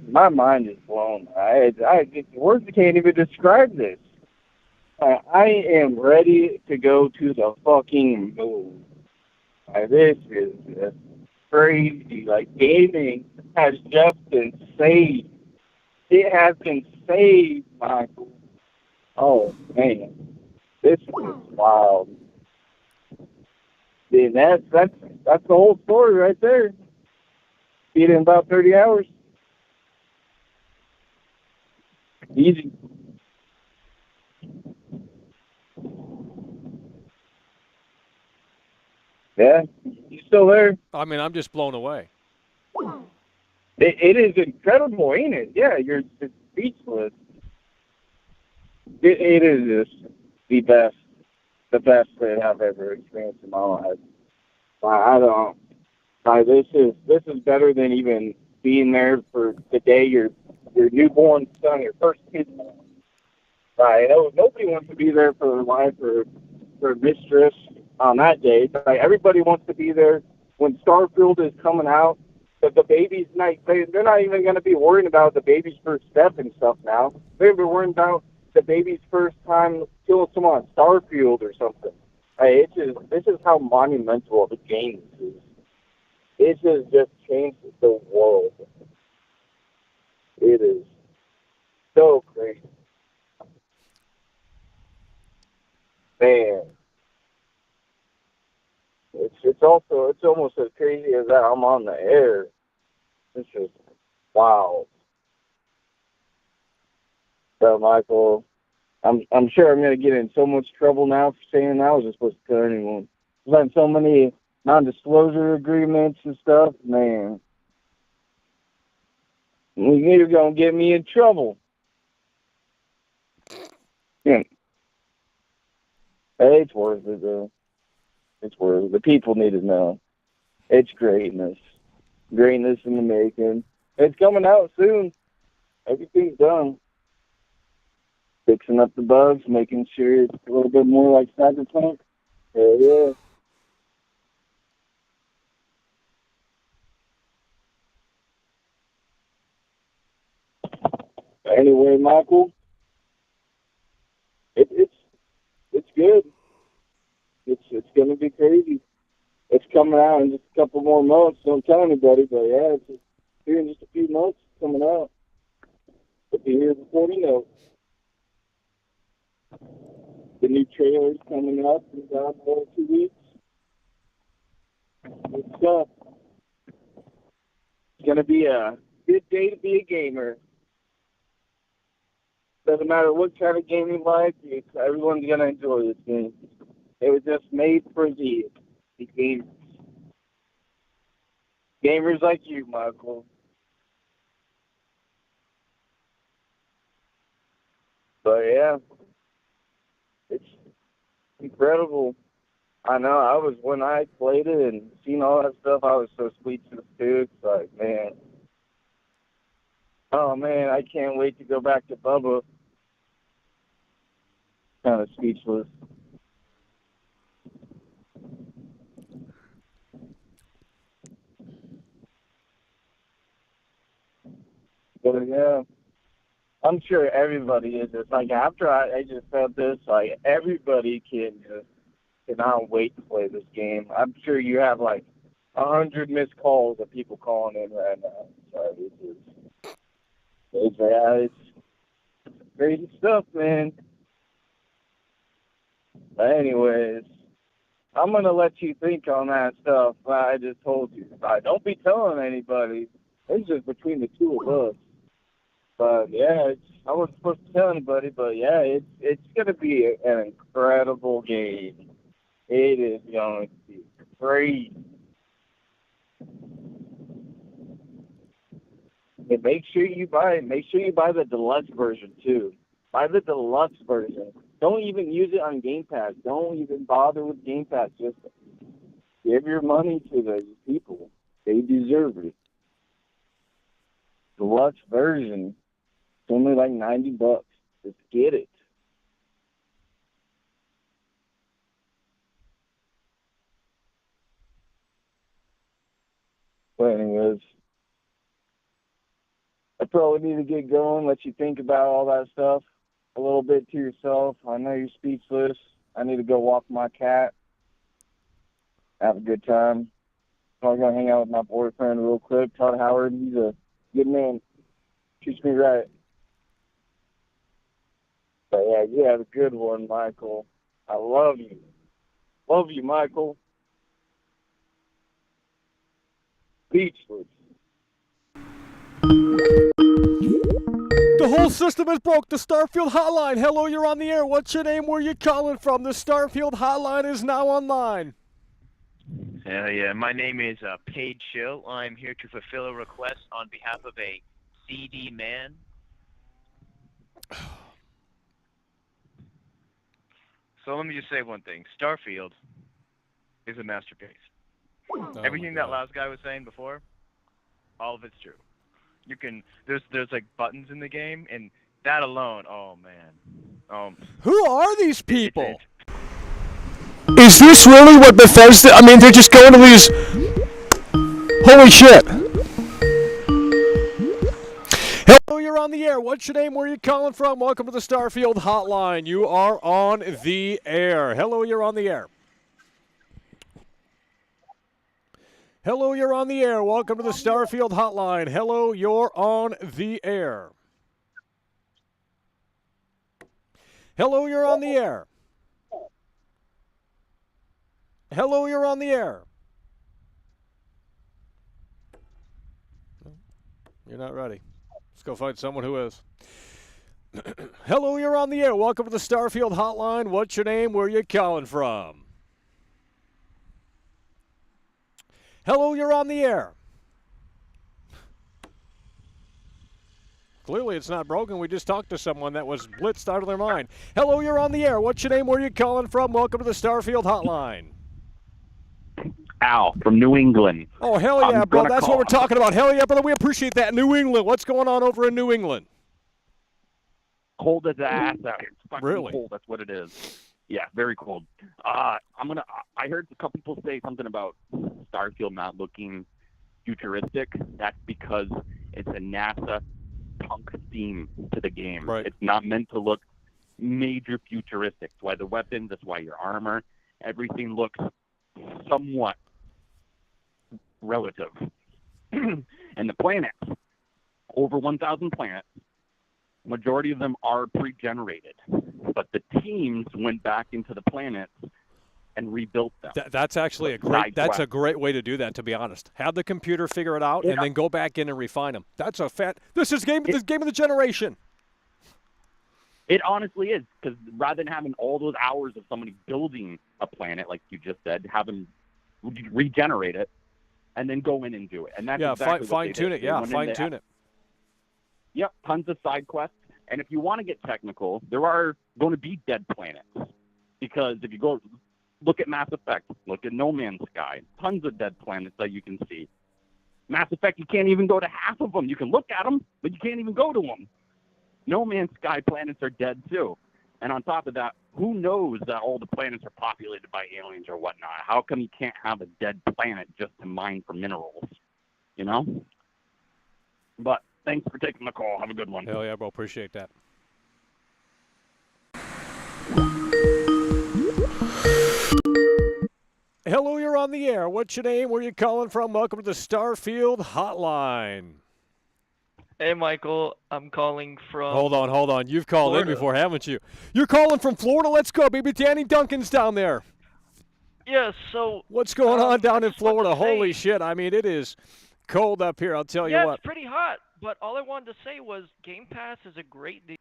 my mind is blown. Words can't even describe this. I am ready to go to the fucking moon. This is just crazy. Like, gaming has just been saved. It has been saved, Michael. Oh, man. This is wild. And that's the whole story right there. Beat it in about 30 hours. Easy. Yeah, you still there? I mean, I'm just blown away. It is incredible, ain't it? Yeah, you're just speechless. It is just the best that I've ever experienced in my life. I don't. This is better than even being there for the day your newborn son, your first kid born. Nobody wants to be there for their wife or their mistress on that day. Everybody wants to be there when Starfield is coming out. But the baby's they're not even going to be worrying about the baby's first step and stuff now. They're going to be worrying about the baby's first time killing someone on Starfield or something. This is how monumental of a game this is. It has just changed the world. It is so crazy. Man. It's it's almost as crazy as that I'm on the air. It's just wow. So Michael, I'm sure I'm gonna get in so much trouble now for saying that. I wasn't supposed to tell anyone. There's been so many non-disclosure agreements and stuff, man. You're gonna get me in trouble. Yeah. Hey, it's worth it though. It's worth it. The people need to know. It's greatness. Greatness in the making. It's coming out soon. Everything's done. Fixing up the bugs, making sure it's a little bit more like Cyberpunk. Yeah. Anyway, Michael, it's good. It's gonna be crazy. It's coming out in just a couple more months. Don't tell anybody, but yeah, it's here in just a few months. It's coming out. It'll be here before we know. The new trailer's coming up in about 2 weeks. Good stuff. It's gonna be a good day to be a gamer. Doesn't matter what kind of game you like, everyone's gonna enjoy this game. It was just made for the gamers. Gamers like you, Michael. But yeah, it's incredible. I know. When I played it and seen all that stuff, I was so speechless too. It's like, man, oh man, I can't wait to go back to Bubba. Kind of speechless. But yeah, I'm sure everybody is just like after I just felt this, like everybody cannot wait to play this game. I'm sure you have like 100 missed calls of people calling in right now. So it's crazy stuff, man. But anyways, I'm gonna let you think on that stuff I just told you. Don't be telling anybody. It's just between the two of us. But yeah, I wasn't supposed to tell anybody. But yeah, it's gonna be an incredible game. It is going to be great. And make sure you buy the deluxe version too. Buy the deluxe version. Don't even use it on Game Pass. Don't even bother with Game Pass. Just give your money to the people. They deserve it. Deluxe version. It's only like $90. Just get it. But anyways, I probably need to get going, let you think about all that stuff a little bit to yourself. I know you're speechless. I need to go walk my cat. Have a good time. I'm going to hang out with my boyfriend real quick. Todd Howard, he's a good man. Treats me right. But yeah, you have a good one, Michael. I love you. Love you, Michael. Speechless. The whole system is broke. The Starfield hotline. Hello, you're on the air. What's your name? Where you calling from? The Starfield hotline is now online. Yeah, my name is Paige Schill. I'm here to fulfill a request on behalf of a CD man. So let me just say one thing. Starfield is a masterpiece. Everything that last guy was saying before, all of it's true. You can there's like buttons in the game, and that alone, oh man. Who are these people? Is this really what Bethesda? I mean, they're just going to these. Holy shit! Hello, you're on the air. What's your name? Where are you calling from? Welcome to the Starfield hotline. You are on the air. Hello, you're on the air. Hello, you're on the air. Welcome to the Starfield hotline. Hello, you're on the air. Hello, you're on the air. Hello, you're on the air. You're not ready. Let's go find someone who is. Hello, you're on the air. Welcome to the Starfield Hotline. What's your name? Where are you calling from? Hello, you're on the air. Clearly, it's not broken. We just talked to someone that was blitzed out of their mind. Hello, you're on the air. What's your name? Where are you calling from? Welcome to the Starfield Hotline. Al from New England. Oh, hell yeah, bro. That's what we're talking about. Hell yeah, brother. We appreciate that. New England. What's going on over in New England? Cold as ass out here. It's fucking Really? cold. That's what it is. Yeah, very cold. I heard a couple people say something about Starfield not looking futuristic. That's because it's a NASA punk theme to the game. Right. It's not meant to look major futuristic. That's why the weapons, that's why your armor, everything looks somewhat relative. And the planets, over 1,000 planets, majority of them are pre-generated. But the teams went back into the planets and rebuilt them. That's actually a great way to do that, to be honest. Have the computer figure it out and then go back in and refine them. This is game of the generation. It honestly is, because rather than having all those hours of somebody building a planet, like you just said, have them regenerate it and then go in and do it. And that's exactly fine-tune it. Yeah, fine-tune it. Yep, tons of side quests. And if you want to get technical, there are going to be dead planets. Because if you go look at Mass Effect, look at No Man's Sky, tons of dead planets that you can see. Mass Effect, you can't even go to half of them. You can look at them, but you can't even go to them. No Man's Sky planets are dead too. And on top of that, who knows that all the planets are populated by aliens or whatnot? How come you can't have a dead planet just to mine for minerals? You know? But thanks for taking the call. Have a good one. Hell yeah, bro. Appreciate that. Hello, you're on the air. What's your name? Where are you calling from? Welcome to the Starfield Hotline. Hey, Michael. I'm calling from... Hold on. You've called Florida. in before, haven't you? You're calling from Florida? Let's go, baby. Danny Duncan's down there. Yeah, so... What's going on down I in just wanted Florida? to say- Holy shit. I mean, it is cold up here, I'll tell you Yeah, what. it's pretty hot. But all I wanted to say was Game Pass is a great deal.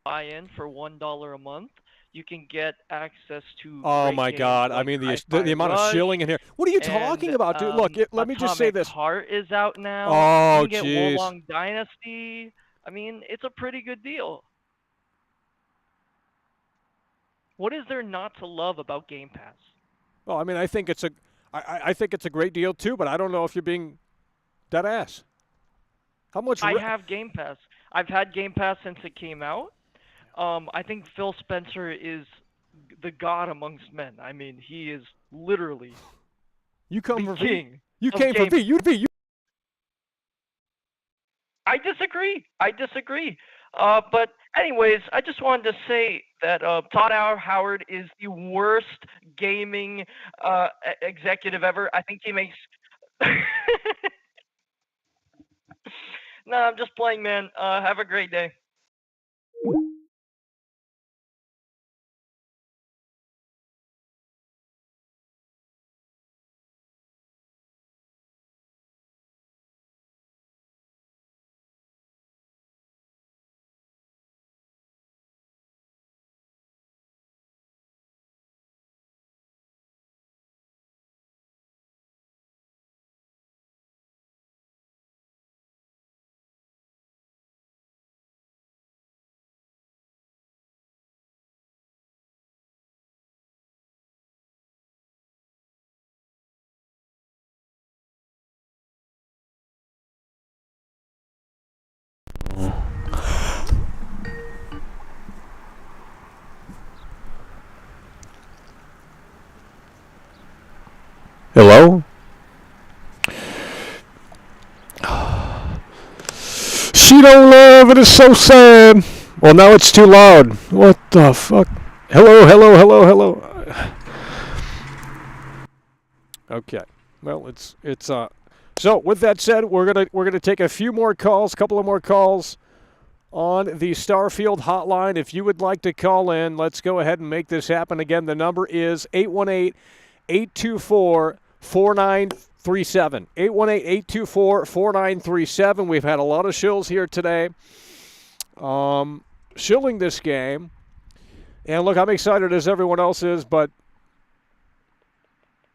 Buy in for $1 a month. You can get access to... Oh, great my games God. I like mean, the Hi-Fi amount of Rush, shilling in here. What are you talking about, dude? Look, let me just say Atomic this. Heart is out now. Oh, you can get jeez. Wolong Dynasty. I mean, it's a pretty good deal. What is there not to love about Game Pass? Well, I mean, I think it's a great deal too, but I don't know if you're being dead ass. How much? I have Game Pass. I've had Game Pass since it came out. I think Phil Spencer is the god amongst men. I mean, he is literally You come the for V. king. You of came for gaming. V. I disagree. But anyways, I just wanted to say that Todd Howard is the worst gaming executive ever. I think he makes... No, I'm just playing, man. Have a great day. Hello? She don't love it is so sad. Well, now it's too loud. What the fuck? Hello. Okay. Well, it's so with that said, we're gonna take a few more calls, couple of more calls on the Starfield hotline. If you would like to call in, let's go ahead and make this happen. Again, the number is 818-824-4939. 4937. 818-824-4937. We've had a lot of shills here today. Shilling this game. And look, I'm excited as everyone else is, but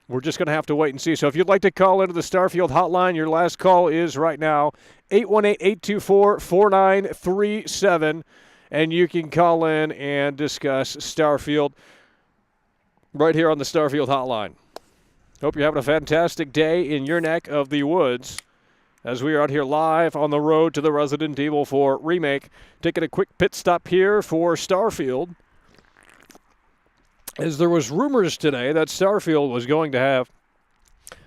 we're just going to have to wait and see. So if you'd like to call into the Starfield hotline, your last call is right now, 818-824-4937. And you can call in and discuss Starfield right here on the Starfield hotline. Hope you're having a fantastic day in your neck of the woods as we are out here live on the road to the Resident Evil 4 remake. Taking a quick pit stop here for Starfield, as there was rumors today that Starfield was going to have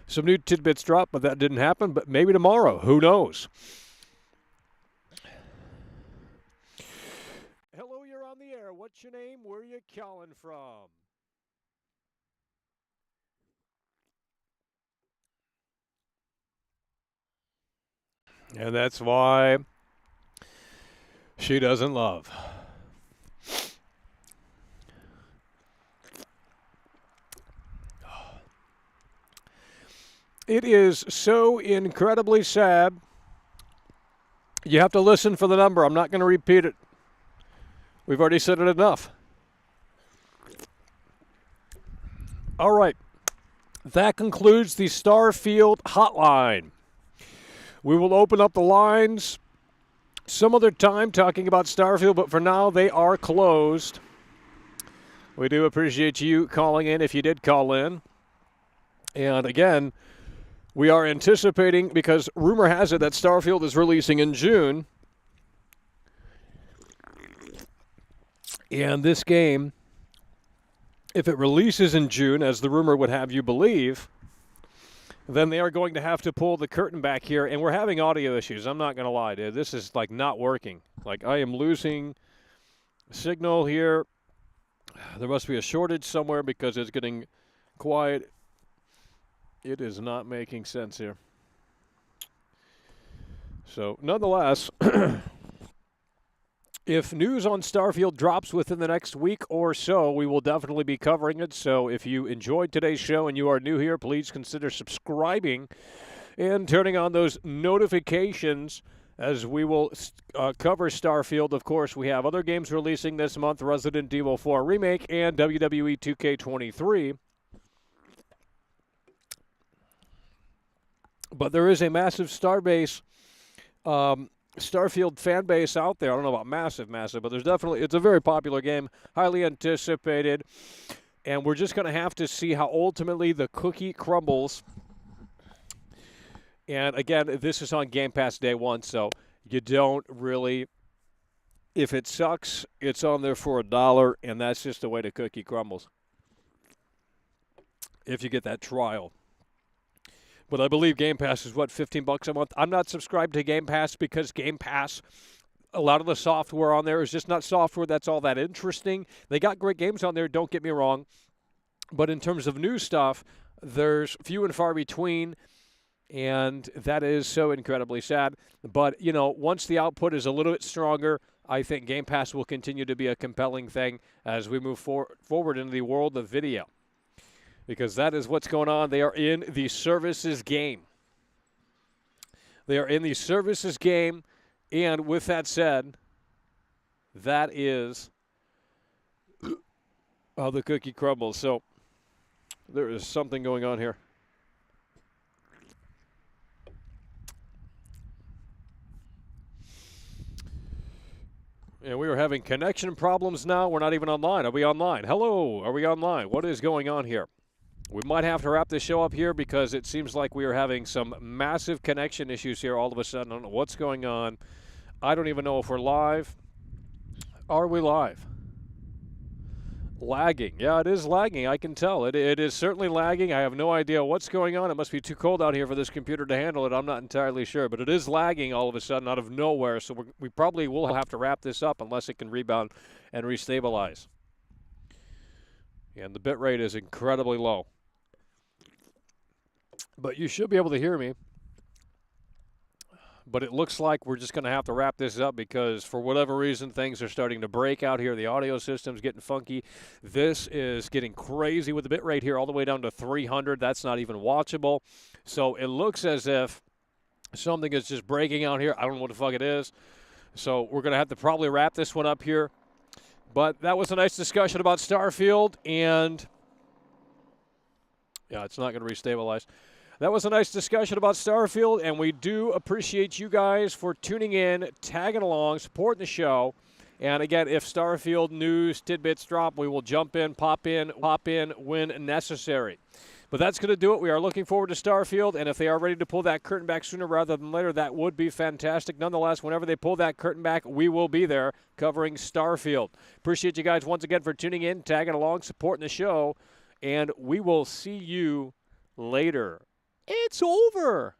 some new tidbits drop, but that didn't happen. But maybe tomorrow. Who knows? Hello, you're on the air. What's your name? Where are you calling from? And that's why she doesn't love. It is so incredibly sad. You have to listen for the number. I'm not going to repeat it. We've already said it enough. All right. That concludes the Starfield hotline. We will open up the lines some other time talking about Starfield, but for now they are closed. We do appreciate you calling in if you did call in. And again, we are anticipating, because rumor has it that Starfield is releasing in June. And this game, if it releases in June, as the rumor would have you believe, then they are going to have to pull the curtain back here. And we're having audio issues. I'm not going to lie, dude. This is, like, not working. Like, I am losing signal here. There must be a shortage somewhere because it's getting quiet. It is not making sense here. So, nonetheless, if news on Starfield drops within the next week or so, we will definitely be covering it. So if you enjoyed today's show and you are new here, please consider subscribing and turning on those notifications as we will cover Starfield. Of course, we have other games releasing this month, Resident Evil 4 Remake and WWE 2K23. But there is a massive Starfield fan base out there. I don't know about massive, but there's definitely, it's a very popular game, highly anticipated, and we're just going to have to see how ultimately the cookie crumbles. And again, this is on Game Pass day one, so you don't really, if it sucks, it's on there for $1, and that's just the way the cookie crumbles if you get that trial. But I believe Game Pass is, what, $15 a month? I'm not subscribed to Game Pass because Game Pass, a lot of the software on there is just not software that's all that interesting. They got great games on there, don't get me wrong. But in terms of new stuff, there's few and far between, and that is so incredibly sad. But, you know, once the output is a little bit stronger, I think Game Pass will continue to be a compelling thing as we move forward into the world of video. Because that is what's going on. They are in the services game. They are in the services game. And with that said, that is how the cookie crumbles. So there is something going on here. And we are having connection problems now. We're not even online. Are we online? Hello. Are we online? What is going on here? We might have to wrap this show up here because it seems like we are having some massive connection issues here all of a sudden. I don't know what's going on. I don't even know if we're live. Are we live? Lagging. Yeah, it is lagging. I can tell. It is certainly lagging. I have no idea what's going on. It must be too cold out here for this computer to handle it. I'm not entirely sure. But it is lagging all of a sudden out of nowhere. So we probably will have to wrap this up unless it can rebound and restabilize. And the bit rate is incredibly low. But you should be able to hear me. But it looks like we're just going to have to wrap this up because for whatever reason, things are starting to break out here. The audio system's getting funky. This is getting crazy with the bit rate here all the way down to 300. That's not even watchable. So it looks as if something is just breaking out here. I don't know what the fuck it is. So we're going to have to probably wrap this one up here. But that was a nice discussion about Starfield, and yeah, it's not going to restabilize. That was a nice discussion about Starfield, and we do appreciate you guys for tuning in, tagging along, supporting the show. And again, if Starfield news tidbits drop, we will jump in, pop in when necessary. But that's going to do it. We are looking forward to Starfield, and if they are ready to pull that curtain back sooner rather than later, that would be fantastic. Nonetheless, whenever they pull that curtain back, we will be there covering Starfield. Appreciate you guys once again for tuning in, tagging along, supporting the show, and we will see you later. It's over.